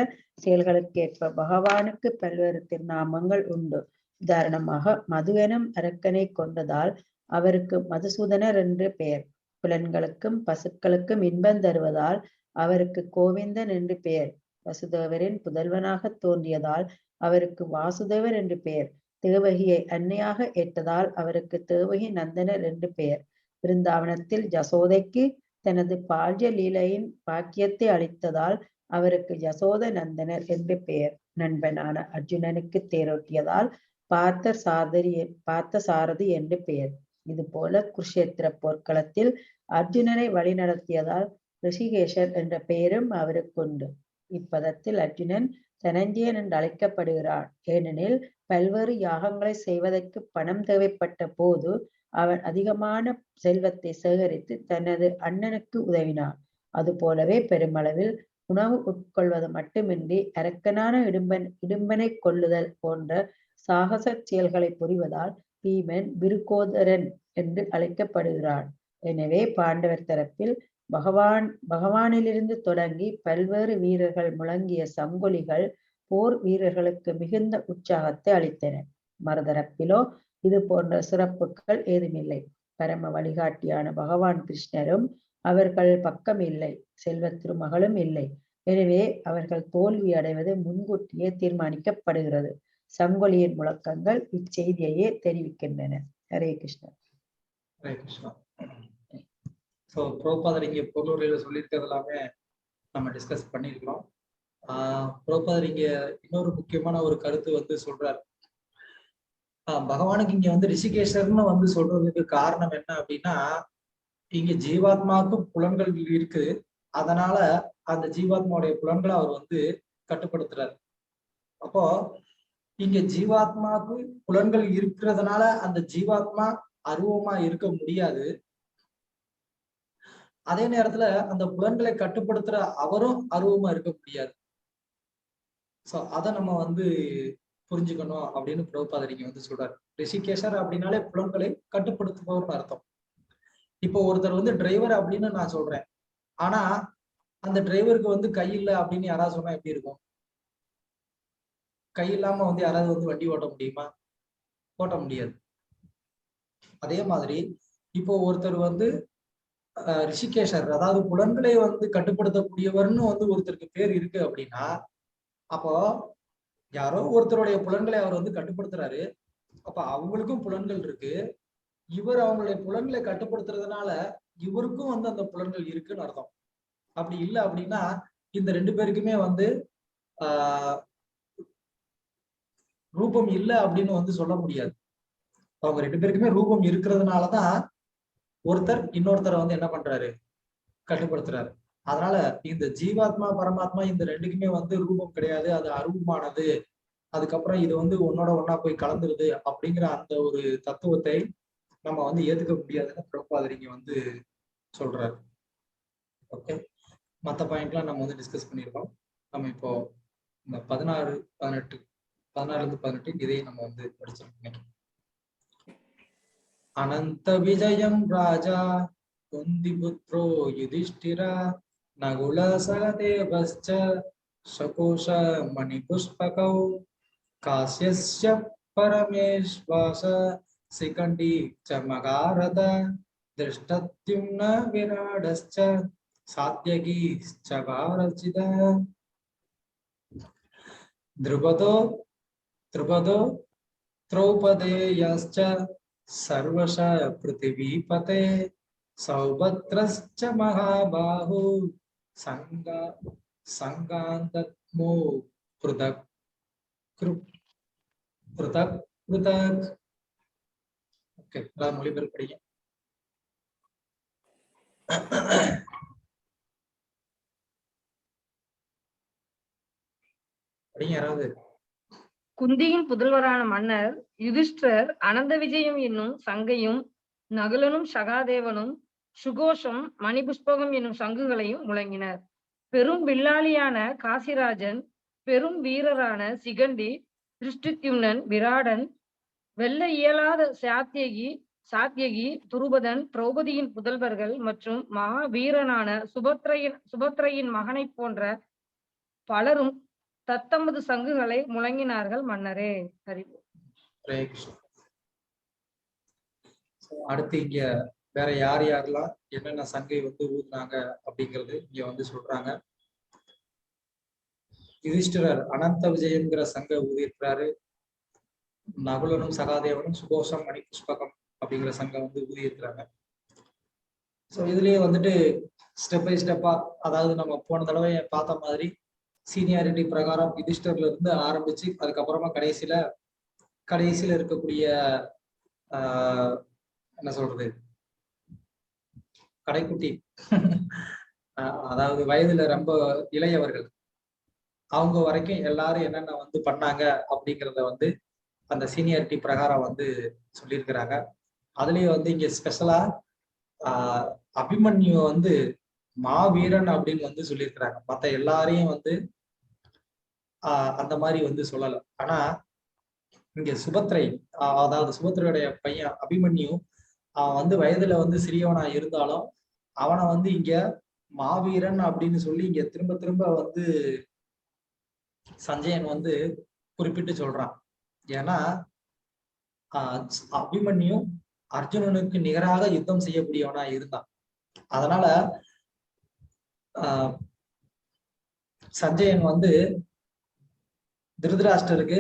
செயல்களுக்கேற்ப பகவானுக்கு பல்வேறு திருநாமங்கள் உண்டு. உதாரணமாக மது எனும் அரக்கனை கொண்டதால் அவருக்கு மதுசூதனர் என்று பெயர். புலன்களுக்கும் பசுக்களுக்கும் இன்பம் தருவதால் அவருக்கு கோவிந்தன் என்று பெயர். வசுதேவரின் புதல்வனாக தோன்றியதால் அவருக்கு வாசுதேவர் என்று பெயர். தேவகியை அன்னையாக ஏற்றதால் அவருக்கு தேவகி நந்தனர் என்று பெயர். பிருந்தாவனத்தில் யசோதைக்கு தனது பால்ய லீலையின் பாக்கியத்தை அளித்ததால் அவருக்கு யசோத நந்தனர் என்று பெயர். நண்பனான அர்ஜுனனுக்கு தேரோட்டியதால் பார்த்த சாரதி என்று பெயர். இது போல குருஷேத்திர போர்க்களத்தில் அர்ஜுனனை வழிநடத்தியதால் ரிஷிகேஷர் என்ற பெயரும் அவருக்கு உண்டு. இப்பதத்தில் அர்ஜுனன் தனஞ்சயன் என்று அழைக்கப்படுகிறான். ஏனெனில் பல்வேறு யாகங்களை செய்வதற்கு பணம் தேவைப்பட்ட போது அவன் அதிகமான செல்வத்தை சேகரித்து தனது அண்ணனுக்கு உதவினான். அது போலவே பெருமளவில் உணவு உட்கொள்வது மட்டுமின்றி அரக்கனான இடும்பனை கொள்ளுதல் போன்ற சாகச செயல்களை புரிவதால் பீமன் விருகோதரன் என்று அழைக்கப்படுகிறான். எனவே பாண்டவர் தரப்பில் பகவானிலிருந்து தொடங்கி பல்வேறு வீரர்கள் முழங்கிய சங்கொலிகள் போர் வீரர்களுக்கு மிகுந்த உற்சாகத்தை அளித்தன. மறுதரப்பிலோ இது போன்ற சிறப்புகள் ஏதுமில்லை. பரம வழிகாட்டியான பகவான் கிருஷ்ணரும் அவர்கள் பக்கம் இல்லை, செல்வ திருமகளும் இல்லை. எனவே அவர்கள் தோல்வி அடைவது முன்கூட்டியே தீர்மானிக்கப்படுகிறது. சங்கொலியின் முழக்கங்கள் இச்செய்தியையே தெரிவிக்கின்றன. ஹரே கிருஷ்ணா. ஹரே கிருஷ்ணா. ஸோ புரோபாதர் இங்க பொருளுரையில சொல்லியிருக்கிறது எல்லாமே நம்ம டிஸ்கஸ் பண்ணியிருக்கிறோம். புரோபாதர் இங்க இன்னொரு முக்கியமான ஒரு கருத்து வந்து சொல்றாரு. பகவானுக்கு இங்க வந்து ரிஷிகேஷர்னு வந்து சொல்றதுக்கு காரணம் என்ன அப்படின்னா, இங்க ஜீவாத்மாவுக்கு புலன்கள் இருக்கு. அதனால அந்த ஜீவாத்மாவுடைய புலன்களை அவர் வந்து கட்டுப்படுத்துறாரு. அப்போ இங்க ஜீவாத்மாவுக்கு புலன்கள் இருக்கிறதுனால அந்த ஜீவாத்மா அருவமா இருக்க முடியாது. அதே நேரத்துல அந்த புலன்களை கட்டுப்படுத்துற அவரும் அருவமா இருக்க முடியாது. சோ அதை நம்ம வந்து புரிஞ்சுக்கணும் அப்படின்னு பிரபுபாதர் இங்க வந்து சொல்றாரு. ரிஷிகேஷர் அப்படின்னாலே புலன்களை கட்டுப்படுத்துபவர்னு அர்த்தம். இப்போ ஒருத்தர் வந்து டிரைவர் அப்படின்னு நான் சொல்றேன், ஆனா அந்த டிரைவருக்கு வந்து கை இல்லை அப்படின்னு யாராவது சொன்னா எப்படி இருக்கும்? கை இல்லாம வந்து யாராவது வந்து வண்டி ஓட்ட முடியுமா? ஓட்ட முடியாது. அதே மாதிரி இப்போ ஒருத்தர் வந்து ரிஷிகேஷர், அதாவது புலன்களை வந்து கட்டுப்படுத்தக்கூடியவர்னு வந்து ஒருத்தருக்கு பேர் இருக்கு அப்படின்னா, அப்போ யாரோ ஒருத்தருடைய புலன்களை அவர் வந்து கட்டுப்படுத்துறாரு. அப்ப அவங்களுக்கும் புலன்கள் இருக்கு. இவர் அவங்களுடைய புலன்களை கட்டுப்படுத்துறதுனால இவருக்கும் வந்து அந்த புலன்கள் இருக்குன்னு அர்த்தம். அப்படி இல்லை அப்படின்னா இந்த 2 பேருக்குமே வந்து ரூபம் இல்லை அப்படின்னு வந்து சொல்ல முடியாது. அவங்க 2 பேருக்குமே ரூபம் இருக்கிறதுனாலதான் ஒருத்தர் இன்னொருத்தரை வந்து என்ன பண்றாரு, கட்டுப்படுத்துறாரு. அதனால இந்த ஜீவாத்மா பரமாத்மா இந்த 2க்குமே வந்து ரூபம் கிடையாது, அது அரூபமானது. அதுக்கப்புறம் இது வந்து ஒன்னோட ஒன்னா போய் கலந்துருது அப்படிங்கிற அந்த ஒரு தத்துவத்தை நம்ம வந்து ஏத்துக்க முடியாதுன்னு பிரபுபாதர் இங்க வந்து சொல்றாரு. ஓகே, மற்ற பாயிண்ட்லாம் நம்ம வந்து டிஸ்கஸ் பண்ணியிருக்கோம். நம்ம இப்போ இந்த 16-18 இதையும் நம்ம வந்து படிச்சிருக்கோம். அனந்த விஜயம் ராஜா குந்திபுத்ரோ யுதிஷ்டிரா நகுல சகதேவஸ்ச சகோஷ மணிபுஷ்பகௌ காஸ்யஸ்ய பரமேஸ்வாச சிகண்டி ச மகாரத திருஷ்டத்யும்ன விராடஸ்ச சாத்யகீஸ்ச பாரசித த்ருபதோ திரௌபதேயஸ்ச சர்வஷ பிருத்திவீபதே சௌபத்ரஸ்ச மகாபாஹு சங்காந்தத்மோ ப்ருதக் ப்ருதக் ப்ருதக். ஓகே, மொழிபெயர்ப்பு படிங்க. படிங்க யாராவது. குந்தியின் புதல்வரான மன்னர் யுதிஷ்டர் அனந்த விஜயம் என்னும் சங்கையும் நகுலனும் சகாதேவனும் சுகோஷம் மணிபுஷ்பகம் என்னும் சங்குகளையும் முழங்கினர். பெரும் வில்லாளியான காசிராஜன், பெரும் வீரரான சிகண்டி, திருஷ்டித்யும்னன், விராடன், வெல்ல இயலாத சாத்யகி, துருபதன், திரௌபதியின் புதல்வர்கள் மற்றும் மகா வீரனான சுபத்ரையின் மகனை போன்ற பலரும் தத்தமது சங்குகளை முழங்கினார்கள். மன்னரே ஹரி. அடுத்து இங்க வேற யார் யாரெல்லாம் என்னென்ன சங்கை வந்து ஊதுனாங்க அப்படிங்கிறது இங்க வந்து சொல்றாங்க. யுதிஷ்டிரர் அனந்த விஜயம்ங்கிற சங்க ஊதியிருக்கிறாரு. நகுலனும் சகாதேவனும் சுகோஷம் மணிபுஷ்பகம் அப்படிங்கிற சங்கம் வந்து ஊதியிருக்கிறாங்க. ஸோ இதுலயே வந்துட்டு ஸ்டெப் பை ஸ்டெப்பா, அதாவது நம்ம போன தடவை பார்த்த மாதிரி சீனியாரிட்டி பிரகாரம் யுதிஷ்டர்ல இருந்து ஆரம்பிச்சு அதுக்கப்புறமா கடைசியில இருக்கக்கூடிய என்ன சொல்றது, கடைக்குட்டி அதாவது வயதுல ரொம்ப இளையவர்கள் அவங்க வரைக்கும் எல்லாரும் என்னென்ன வந்து பண்ணாங்க அப்படிங்கிறத வந்து அந்த சீனியாரிட்டி பிரகாரம் வந்து சொல்லியிருக்கிறாங்க. அதுலயே வந்து இங்க ஸ்பெஷலா அபிமன்யு வந்து மாவீரன் அப்படின்னு வந்து சொல்லியிருக்கிறாங்க. மற்ற எல்லாரையும் வந்து அந்த மாதிரி வந்து சொல்லல. ஆனா இங்க சுபத்ரை, அதாவது சுபத்ரையுடைய பையன் அபிமன்யு வந்து வயதுல வந்து சிறியவனா இருந்தாலும் அவனை வந்து இங்க மாவீரன் அப்படின்னு சொல்லி இங்க திரும்ப திரும்ப வந்து சஞ்சயன் வந்து குறிப்பிட்டு சொல்றான். ஏன்னா அபிமன்யு அர்ஜுனனுக்கு நிகராக யுத்தம் செய்யக்கூடியவனா இருந்தான். அதனால சஞ்சயன் வந்து திருதராஷ்டருக்கு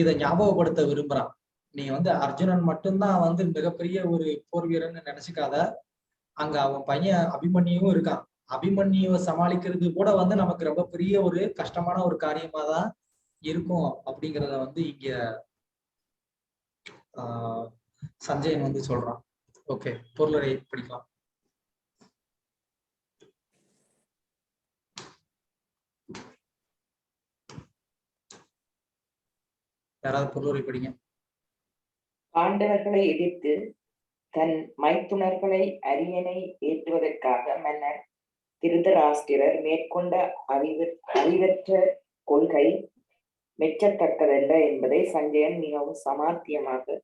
இதை ஞாபகப்படுத்த விரும்புறான். நீ வந்து அர்ஜுனன் மட்டும்தான் வந்து மிகப்பெரிய ஒரு போர் வீரன்னு நினைச்சுக்காத, அங்க அவன் பையன் அபிமன்யுவும் இருக்கான். அபிமன்யுவை சமாளிக்கிறது கூட வந்து நமக்கு ரொம்ப பெரிய ஒரு கஷ்டமான ஒரு காரியமா தான் இருக்கும் அப்படிங்கிறத வந்து இங்க சஞ்சயன் வந்து சொல்றான். ஓகே, பொருளரை படிக்கலாம். யாராவது பொருளுரை படிங்க. பாண்டவர்களை எதிர்த்து தன் மைத்துனர்களை அரியணை ஏற்றுவதற்காக மன்னர் திருதராஷ்டிரர் மேற்கொண்ட அறிவற்ற கொள்கை மெச்சத்தக்கதல்ல என்பதை சஞ்சயன் மிகவும் சமார்த்தியமாக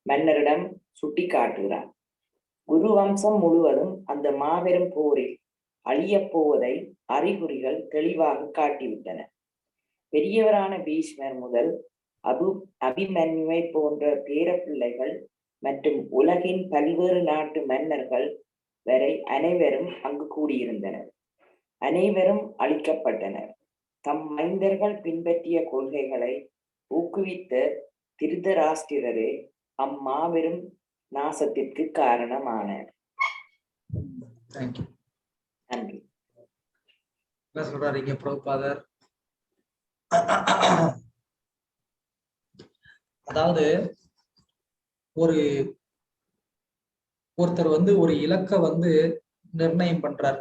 மன்னரிடம் சுட்டி காட்டுகிறார். குரு வம்சம் முழுவதும் அந்த மாபெரும் போரில் அழியப் போவதை அறிகுறிகள் தெளிவாக காட்டிவிட்டன. பெரியவரான பீஷ்மர் முதல் அபிமன்யுவை போன்ற பேரப்பிள்ளைகள் மற்றும் உலகின் பல்வேறு நாட்டு மன்னர்கள் வரை அனைவரும் அங்கு கூடியிருந்தனர். அனைவரும் அழிக்கப்பட்டனர். தம் மைந்தர்கள் பின்பற்றிய கொள்கைகளை ஊக்குவித்த திருதராஷ்டிரரே அம்மாபெரும் நாசத்திற்கு காரணமானார். தேங்க்யூ. நன்றி. என்ன சொல்றாரு இங்க பிரபுபாதர்? அதாவது ஒருத்தர் வந்து ஒரு இலக்க வந்து நிர்ணயம் பண்றார்.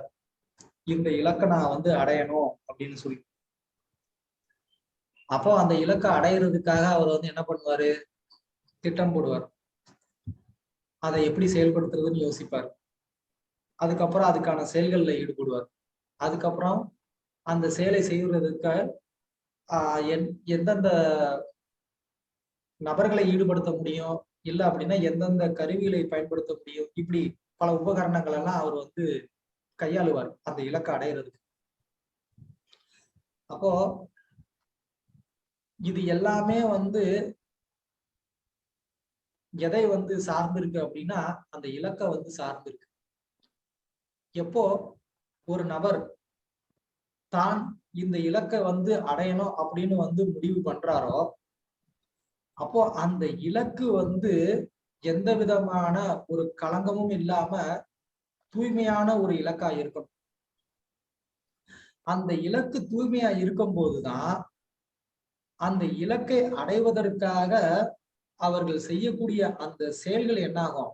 இந்த இலக்கை நான் வந்து அடையணும் அப்படின்னு சொல்லி. அப்போ அந்த இலக்கை அடையிறதுக்காக அவர் வந்து என்ன பண்ணுவாரு? திட்டம் போடுவார். அதை எப்படி செயல்படுத்துறதுன்னு யோசிப்பார். அதுக்கப்புறம் அதுக்கான செயல்கள்ல ஈடுபடுவார். அதுக்கப்புறம் அந்த செயலை செய்வதற்கு எந்தெந்த நபர்களை ஈடுபடுத்த முடியும், இல்லை அப்படின்னா எந்தெந்த கருவிகளை பயன்படுத்த முடியும், இப்படி பல உபகரணங்கள் எல்லாம் அவர் வந்து கையாளுவார் அந்த இலக்கை அடையிறதுக்கு. அப்போ இது எல்லாமே வந்து எதை வந்து சார்ந்திருக்கு அப்படின்னா அந்த இலக்கை வந்து சார்ந்திருக்கு. எப்போ ஒரு நபர் தான் இந்த இலக்கை வந்து அடையணும் அப்படின்னு வந்து முடிவு பண்றாரோ, அப்போ அந்த இலக்கு வந்து எந்த விதமான ஒரு களங்கமும் இல்லாம தூய்மையான ஒரு இலக்கா இருக்கணும். அந்த இலக்கு தூய்மையா இருக்கும் போதுதான் அந்த இலக்கை அடைவதற்காக அவர்கள் செய்யக்கூடிய அந்த செயல்கள் என்னாகும்,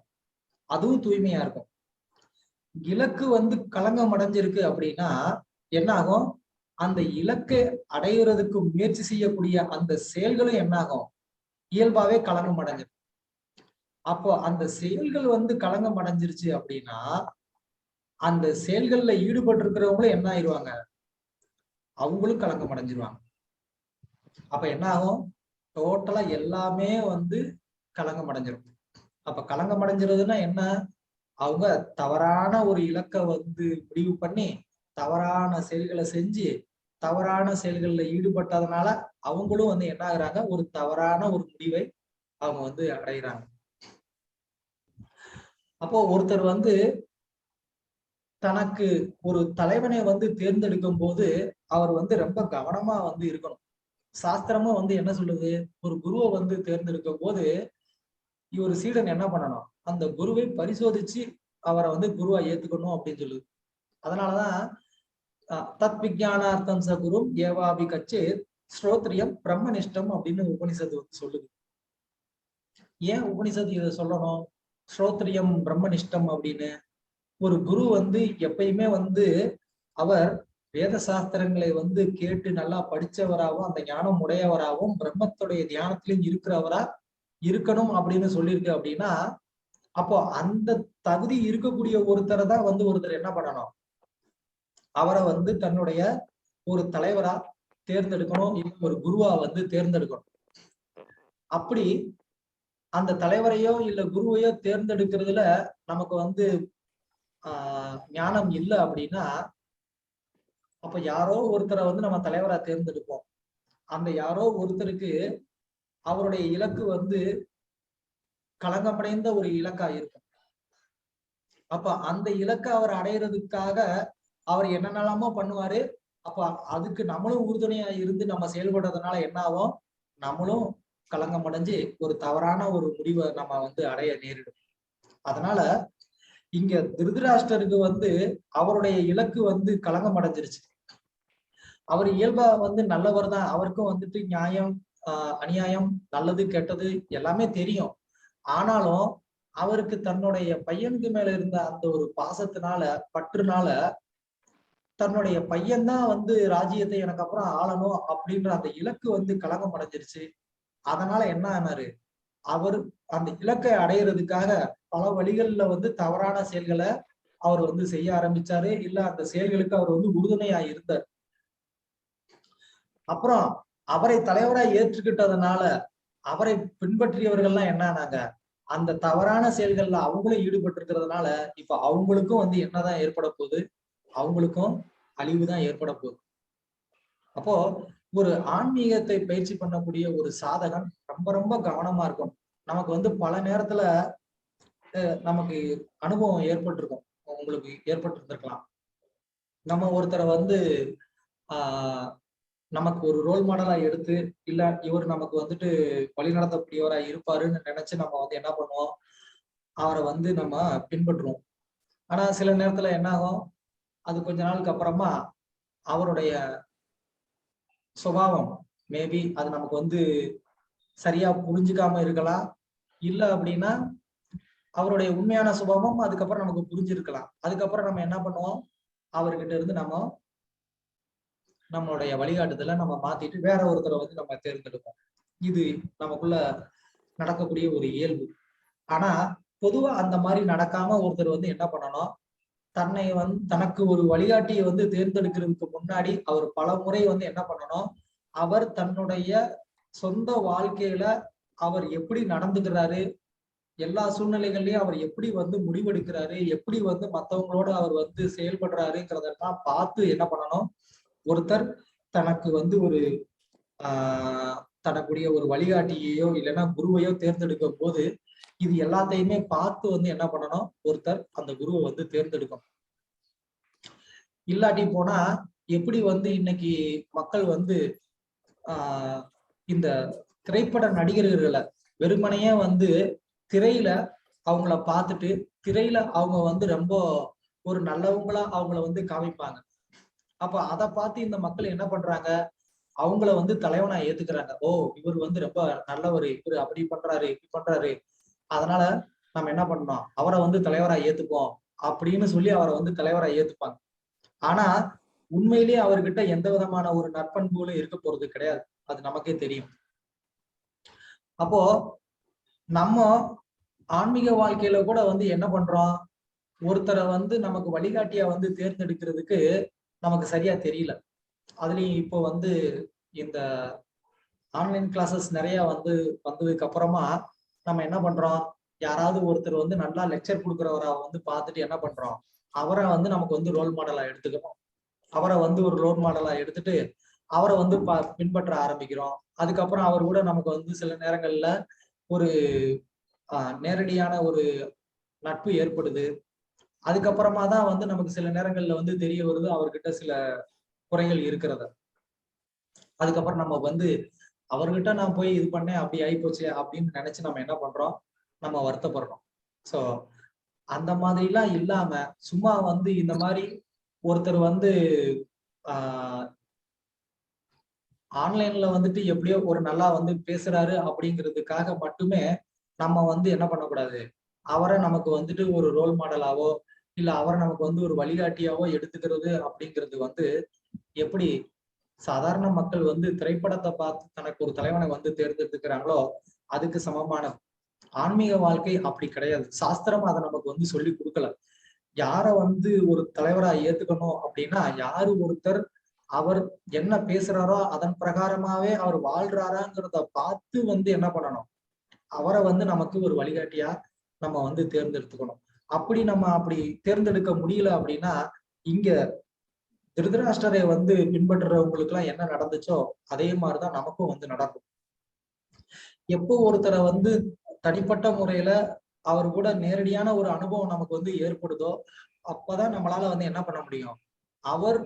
அதுவும் தூய்மையா இருக்கும். இலக்கு வந்து களங்கம் அடைஞ்சிருக்கு அப்படின்னா என்னாகும், அந்த இலக்கை அடைகிறதுக்கு முயற்சி செய்யக்கூடிய அந்த செயல்களும் என்னாகும், இயல்பாவே களங்கம் அடைஞ்சிருக்கு. அப்போ அந்த செயல்கள் வந்து களங்கம் அடைஞ்சிருச்சு அப்படின்னா அந்த செயல்கள்ல ஈடுபட்டு இருக்கிறவங்களும் என்ன ஆயிடுவாங்க, அவங்களும் களங்கம் அடைஞ்சிருவாங்க. அப்ப என்ன ஆகும், டோட்டலா எல்லாமே வந்து களங்கம் அடைஞ்சிரும். அப்ப களங்கம் அடைஞ்சிருதுன்னா என்ன, அவங்க தவறான ஒரு இலக்கை வந்து முடிவு பண்ணி தவறான செயல்களை செஞ்சு தவறான செயல்கள்ல ஈடுபட்டதுனால அவங்களும் வந்து என்ன ஆகுறாங்க, ஒரு தவறான ஒரு முடிவை அவங்க வந்து அடைகிறாங்க. அப்போ ஒருத்தர் வந்து தனக்கு ஒரு தலைவனை வந்து தேர்ந்தெடுக்கும் போது அவர் வந்து ரொம்ப கவனமா வந்து இருக்கணும். சாஸ்திரமும் வந்து என்ன சொல்லுது, ஒரு குருவை வந்து தேர்ந்தெடுக்கும் போது ஒரு சீடன் என்ன பண்ணணும், அந்த குருவை பரிசோதிச்சு அவரை வந்து குருவா ஏத்துக்கணும் அப்படின்னு சொல்லுது. அதனாலதான் தத் விஜயானார்த்தம் சகுரும் ஏவாபி கச்சே ஸ்ரோத்ரியம் பிரம்மனிஷ்டம் அப்படின்னு உபனிஷத்து வந்து சொல்லுது. ஏன் உபனிஷத்து இதை சொல்லணும், ஸ்ரோத்ரியம் பிரம்மனிஷ்டம் அப்படின்னு? ஒரு குரு வந்து எப்பயுமே வந்து அவர் வேத சாஸ்திரங்களை வந்து கேட்டு நல்லா படிச்சவராகவும் அந்த ஞானம் உடையவராகவும் பிரம்மத்துடைய தியானத்திலும் இருக்கிறவரா இருக்கணும் அப்படின்னு சொல்லியிருக்கு. அப்படின்னா அப்போ அந்த தகுதி இருக்கக்கூடிய ஒருத்தரை தான் வந்து ஒருத்தர் என்ன பண்ணணும், அவரை வந்து தன்னுடைய ஒரு தலைவரா தேர்ந்தெடுக்கணும், ஒரு குருவா வந்து தேர்ந்தெடுக்கணும். அப்படி அந்த தலைவரையோ இல்ல குருவையோ தேர்ந்தெடுக்கிறதுல நமக்கு வந்து ஞானம் இல்லை அப்படின்னா அப்ப யாரோ ஒருத்தரை வந்து நம்ம தலைவரா தேர்ந்தெடுப்போம். அந்த யாரோ ஒருத்தருக்கு அவருடைய இலக்கு வந்து களங்கமடைந்த ஒரு இலக்கா இருக்கும். அப்ப அந்த இலக்கை அவர் அடையிறதுக்காக அவர் என்னென்னலாமோ பண்ணுவாரு. அப்ப அதுக்கு நம்மளும் உறுதுணையா இருந்து நம்ம செயல்படுறதுனால என்ன ஆகும், நம்மளும் களங்கம் அடைஞ்சு ஒரு தவறான ஒரு முடிவை நம்ம வந்து அடைய நேரிடும். அதனால இங்க திருதராஷ்டிரருக்கு வந்து அவருடைய இலக்கு வந்து களங்கம் அடைஞ்சிருச்சு. அவர் இயல்பா வந்து நல்லவர் தான், அவருக்கும் வந்துட்டு நியாயம் அநியாயம் நல்லது கெட்டது எல்லாமே தெரியும். ஆனாலும் அவருக்கு தன்னுடைய பையனுக்கு மேல இருந்த அந்த ஒரு பாசத்தினால பற்றுனால தன்னுடைய பையன்தான் வந்து ராஜ்யத்தை எனக்கு அப்புறம் ஆளணும் அப்படின்ற அந்த இலக்கு வந்து களங்கம் அடைஞ்சிருச்சு. அதனால என்ன ஆனாரு, அவர் அந்த இலக்கை அடையிறதுக்காக பல வழிகள்ல வந்து தவறான செயல்களை அவர் வந்து செய்ய ஆரம்பிச்சாரு. இல்ல அந்த செயல்களுக்கு அவர் வந்து உறுதுணையா இருந்தார். அப்புறம் அவரை தலைவரா ஏற்றுக்கிட்டதுனால அவரை பின்பற்றியவர்கள்லாம் என்ன ஆனாங்க, அந்த தவறான செயல்கள்ல அவங்களும் ஈடுபட்டு இருக்கிறதுனால இப்ப அவங்களுக்கும் வந்து என்னதான் ஏற்பட போகுது, அவங்களுக்கும் அழிவுதான் ஏற்பட போகுது. அப்போ ஒரு ஆன்மீகத்தை பயிற்சி பண்ணக்கூடிய ஒரு சாதகன் ரொம்ப ரொம்ப கவனமா இருக்கும். நமக்கு வந்து பல நேரத்துல நமக்கு அனுபவம் ஏற்பட்டிருக்கும், உங்களுக்கு ஏற்பட்டு இருந்திருக்கலாம். நம்ம ஒருத்தரை வந்து நமக்கு ஒரு ரோல் மாடலா எடுத்து இல்ல இவர் நமக்கு வந்துட்டு வழி நடத்தக்கூடியவரா இருப்பாருன்னு நினைச்சு நம்ம வந்து என்ன பண்ணுவோம், அவரை வந்து நம்ம பின்பற்றுவோம். ஆனா சில நேரத்துல என்ன ஆகும், அது கொஞ்ச நாளுக்கு அப்புறமா அவருடைய சுபாவம் மேபி அது நமக்கு வந்து சரியா புரிஞ்சுக்காம இருக்கலாம். இல்ல அப்படின்னா அவருடைய உண்மையான சுபாவம் அதுக்கப்புறம் நமக்கு புரிஞ்சிருக்கலாம். அதுக்கப்புறம் நம்ம என்ன பண்ணுவோம், அவர்கிட்ட இருந்து நம்மளுடைய வழிகாட்டுதலை நம்ம மாத்திட்டு வேற ஒருத்தரை வந்து நம்ம தேர்ந்தெடுப்போம். இது நமக்குள்ள நடக்கக்கூடிய ஒரு இயல்பு. ஆனா பொதுவா அந்த மாதிரி நடக்காம ஒருத்தர் வந்து என்ன பண்ணணும், தனக்கு ஒரு வழிகாட்டியை வந்து தேர்ந்தெடுக்கிறதுக்கு முன்னாடி அவர் பல முறை வந்து என்ன பண்ணணும், அவர் தன்னுடைய சொந்த வாழ்க்கையில அவர் எப்படி நடந்துக்கிறாரு, எல்லா சூழ்நிலைகள்லயும் அவர் எப்படி வந்து முடிவெடுக்கிறாரு, எப்படி வந்து மத்தவங்களோட அவர் வந்து செயல்படுறாருங்கிறதெல்லாம் பார்த்து என்ன பண்ணணும், ஒருத்தர் தனக்கு வந்து ஒரு தனக்குரிய ஒரு வழிகாட்டியையோ இல்லைன்னா குருவையோ தேர்ந்தெடுக்கும் போது இது எல்லாத்தையுமே பார்த்து வந்து என்ன பண்ணணும், ஒருத்தர் அந்த குருவை வந்து தேர்ந்தெடுக்கணும். இல்லாட்டி போனா எப்படி வந்து இன்னைக்கு மக்கள் வந்து இந்த திரைப்பட நடிகர்களை வெறுமனையே வந்து திரையில அவங்கள பார்த்துட்டு திரையில அவங்க வந்து ரொம்ப ஒரு நல்லவங்களா அவங்கள வந்து காமிப்பாங்க. அப்ப அதை பார்த்து இந்த மக்கள் என்ன பண்றாங்க, அவங்கள வந்து தலைவனா ஏத்துக்கிறாங்க. ஓ இவர் வந்து ரொம்ப நல்லவர், இவர் அப்படி பண்றாரு இப்படி பண்றாரு, அதனால நம்ம என்ன பண்ணோம், அவரை வந்து தலைவரா ஏத்துப்போம் அப்படின்னு சொல்லி அவரை வந்து தலைவரா ஏத்துப்பாங்க. ஆனா உண்மையிலேயே அவர்கிட்ட எந்த விதமான ஒரு நற்பண்புகளும் இருக்க போறது கிடையாது, அது நமக்கே தெரியும். அப்போ நம்ம ஆன்மீக வாழ்க்கையில கூட வந்து என்ன பண்றோம், ஒருத்தரை வந்து நமக்கு வழிகாட்டியா வந்து தேர்ந்தெடுக்கிறதுக்கு நமக்கு சரியா தெரியல. அதுலயும் இப்போ வந்து இந்த ஆன்லைன் கிளாஸஸ் நிறைய வந்து வந்ததுக்கு அப்புறமா நம்ம என்ன பண்றோம், யாராவது ஒருத்தர் வந்து நல்லா லெக்சர் கொடுக்குறவரை வந்து பார்த்துட்டு என்ன பண்றோம், அவரை வந்து நமக்கு வந்து ரோல் மாடலா எடுத்துக்கிறோம். அவரை வந்து ஒரு ரோல் மாடலா எடுத்துட்டு அவரை வந்து பின்பற்ற ஆரம்பிக்கிறோம். அதுக்கப்புறம் அவர் கூட நமக்கு வந்து சில நேரங்கள்ல ஒரு நேரடியான ஒரு நட்பு ஏற்படுது. அதுக்கப்புறமா தான் வந்து நமக்கு சில நேரங்கள்ல வந்து தெரிய வருது அவர்கிட்ட சில குறைகள் இருக்கிறத. அதுக்கப்புறம் நம்ம வந்து அவர்கிட்ட நான் போய் இது பண்ணேன் அப்படி ஆயிப்போச்சு அப்படின்னு நினைச்சு நம்ம என்ன பண்றோம், நம்ம வருத்தப்படுறோம். சோ அந்த மாதிரிலாம் இல்லாம சும்மா வந்து இந்த மாதிரி ஒருத்தர் வந்து ஆன்லைன்ல வந்துட்டு எப்படியோ ஒரு நல்லா வந்து பேசுறாரு அப்படிங்கிறதுக்காக மட்டுமே நம்ம வந்து என்ன பண்ணக்கூடாது, அவரை நமக்கு வந்துட்டு ஒரு ரோல் மாடலாவோ இல்ல அவரை நமக்கு வந்து ஒரு வழிகாட்டியாவோ எடுத்துக்கிறது அப்படிங்கிறது வந்து எப்படி சாதாரண மக்கள் வந்து திரைப்படத்தை பார்த்து தனக்கு ஒரு தலைவனை வந்து தேர்ந்தெடுத்துக்கிறாங்களோ அதுக்கு சமமான. ஆன்மீக வாழ்க்கை அப்படி கிடையாது. சாஸ்திரம் அதை நமக்கு வந்து சொல்லி கொடுக்கல. யார வந்து ஒரு தலைவரா ஏத்துக்கணும் அப்படின்னா, யாரு ஒருத்தர் அவர் என்ன பேசுறாரோ அதன் பிரகாரமாவே அவர் வாழ்றாராங்கிறத பார்த்து வந்து என்ன பண்ணணும், அவரை வந்து நமக்கு ஒரு வழிகாட்டியா நம்ம வந்து தேர்ந்தெடுத்துக்கணும். அப்படி தேர்ந்தெடுக்க முடியல அப்படின்னா, இங்க திருதராஷ்டிரரை வந்து பின்பற்றுறவங்களுக்கு எல்லாம் என்ன நடந்துச்சோ அதே மாதிரிதான் நமக்கும் வந்து நடக்கும். எப்போ ஒருத்தரை வந்து தனிப்பட்ட முறையில அவர் கூட நேரடியான ஒரு அனுபவம் நமக்கு வந்து ஏற்படுதோ அப்பதான் நம்மளால வந்து என்ன பண்ண முடியும், அவர்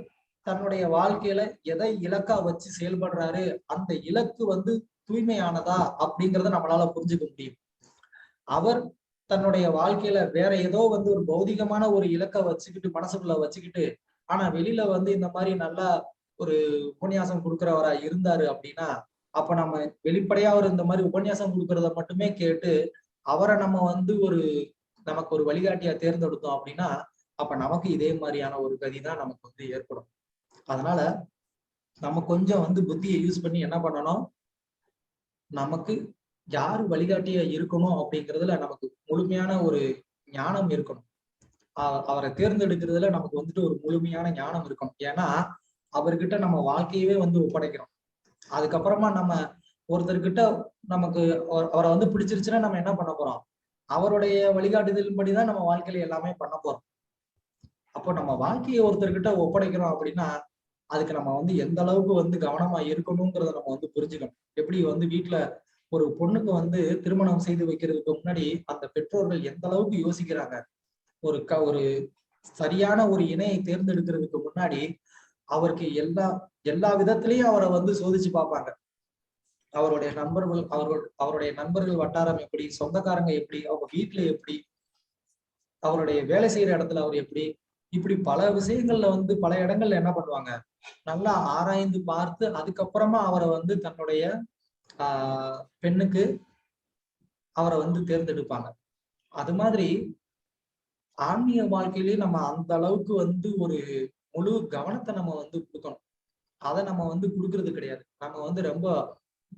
தன்னுடைய வாழ்க்கையில எதை இலக்கா வச்சு செயல்படுறாரு, அந்த இலக்கு வந்து தூய்மையானதா அப்படிங்கிறத நம்மளால புரிஞ்சுக்க முடியும். அவர் தன்னுடைய வாழ்க்கையில வேற ஏதோ வந்து ஒரு பௌதிகமான ஒரு இலக்கை வச்சுக்கிட்டு மனசுக்குள்ள வச்சுக்கிட்டு ஆனா வெளியில வந்து இந்த மாதிரி நல்லா ஒரு உபன்யாசம் கொடுக்கிறவரா இருந்தாரு அப்படின்னா, அப்ப நம்ம வெளிப்படையா அவர் இந்த மாதிரி உபன்யாசம் கொடுக்கறத மட்டுமே கேட்டு அவரை நம்ம வந்து நமக்கு ஒரு வழிகாட்டியா தேர்ந்தெடுத்தோம் அப்படின்னா, அப்ப நமக்கு இதே மாதிரியான ஒரு கதிதான் நமக்கு வந்து ஏற்படும். அதனால நம்ம கொஞ்சம் வந்து புத்தியை யூஸ் பண்ணி என்ன பண்ணணும், நமக்கு யாரு வழிகாட்டியா இருக்கணும் அப்படிங்கிறதுல நமக்கு முழுமையான ஒரு ஞானம் இருக்கணும். அவரை தேர்ந்தெடுக்கிறதுல நமக்கு வந்துட்டு ஒரு முழுமையான ஞானம் இருக்கணும். ஏன்னா அவர்கிட்ட நம்ம வாழ்க்கையவே வந்து ஒப்படைக்கிறோம். அதுக்கப்புறமா நம்ம ஒருத்தர்கிட்ட நமக்கு அவரை வந்து பிடிச்சிருச்சுன்னா நம்ம என்ன பண்ண போறோம், அவருடைய வழிகாட்டுதல் படிதான் நம்ம வாழ்க்கையில எல்லாமே பண்ண போறோம். அப்போ நம்ம வாழ்க்கையை ஒருத்தர்கிட்ட ஒப்படைக்கிறோம் அப்படின்னா அதுக்கு நம்ம வந்து எந்த அளவுக்கு வந்து கவனமா இருக்கணுங்கிறத நம்ம வந்து புரிஞ்சுக்கணும். எப்படி வந்து வீட்டுல ஒரு பொண்ணுக்கு வந்து திருமணம் செய்து வைக்கிறதுக்கு முன்னாடி அந்த பெற்றோர்கள் எந்த அளவுக்கு யோசிக்கிறாங்க, ஒரு சரியான ஒரு இணையை தேர்ந்தெடுக்கிறதுக்கு முன்னாடி அவருக்கு எல்லா விதத்திலையும் அவரை வந்து சோதிச்சு பார்ப்பாங்க. அவருடைய நண்பர்கள் வட்டாரம் எப்படி, சொந்தக்காரங்க எப்படி, அவங்க வீட்டுல எப்படி, அவருடைய வேலை செய்யற இடத்துல அவர் எப்படி, இப்படி பல விஷயங்கள்ல வந்து பல இடங்கள்ல என்ன பண்ணுவாங்க, நல்லா ஆராய்ந்து பார்த்து அதுக்கப்புறமா அவரை வந்து தன்னுடைய பெண்ணுக்கு அவரை வந்து தேர்ந்தெடுப்பாங்க. அது மாதிரி ஆன்மீக வாழ்க்கையிலேயே நம்ம அந்த அளவுக்கு வந்து ஒரு முழு கவனத்தை நம்ம வந்து கொடுக்கணும். அதை நம்ம வந்து கொடுக்கறது கிடையாது. நம்ம வந்து ரொம்ப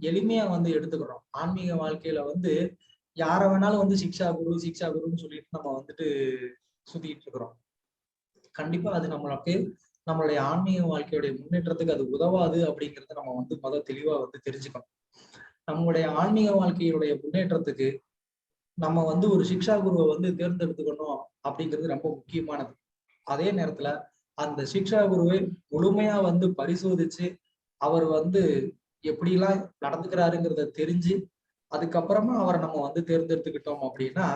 எளிமையா வந்து எடுத்துக்கிறோம். ஆன்மீக வாழ்க்கையில வந்து யார வேணாலும் வந்து சிக்ஷா குருன்னு சொல்லிட்டு நம்ம வந்துட்டு சுத்திட்டு இருக்கிறோம். கண்டிப்பா அது நம்மளுடைய ஆன்மீக வாழ்க்கையுடைய முன்னேற்றத்துக்கு அது உதவாது அப்படிங்கறத நம்ம வந்து தெளிவா வந்து தெரிஞ்சுக்கணும். நம்மளுடைய ஆன்மீக வாழ்க்கையுடைய முன்னேற்றத்துக்கு நம்ம வந்து ஒரு சிக்ஷா குருவை வந்து தேர்ந்தெடுத்துக்கணும் அப்படிங்கிறது ரொம்ப முக்கியமானது. அதே நேரத்துல அந்த சிக்ஷா குருவை முழுமையா வந்து பரிசோதிச்சு அவர் வந்து எப்படிலாம் நடந்துக்கிறாருங்கிறத தெரிஞ்சு அதுக்கப்புறமா அவரை நம்ம வந்து தேர்ந்தெடுத்துக்கிட்டோம் அப்படின்னா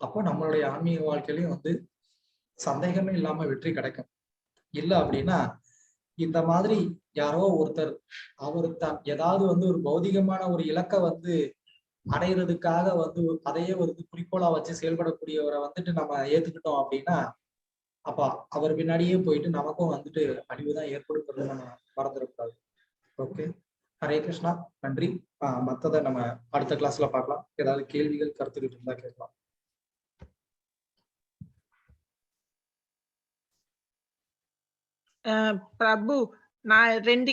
அப்போ நம்மளுடைய ஆன்மீக வாழ்க்கையிலையும் வந்து சந்தேகமே இல்லாம வெற்றி கிடைக்கும். இல்லை அப்படின்னா இந்த மாதிரி யாரோ ஒருத்தர் அவர் தான் ஏதாவது வந்து ஒரு பௌதிகமான ஒரு இலக்கை வந்து அடையிறதுக்காக வந்து அதையே ஒரு குறிக்கோளா வச்சு செயல்படக்கூடியவரை வந்துட்டு நம்ம ஏத்துக்கிட்டோம் அப்படின்னா அப்ப அவர் பின்னாடியே போயிட்டு நமக்கும் வந்துட்டு அழிவுதான் ஏற்படுத்துறது நம்ம மறந்துடக்கூடாது. ஓகே, ஹரே கிருஷ்ணா, நன்றி. மற்றதை நம்ம அடுத்த கிளாஸ்ல பார்க்கலாம். ஏதாவது கேள்விகள் கருத்துக்கிட்டு இருந்தா கேட்கலாம். பிரபு, நான் 2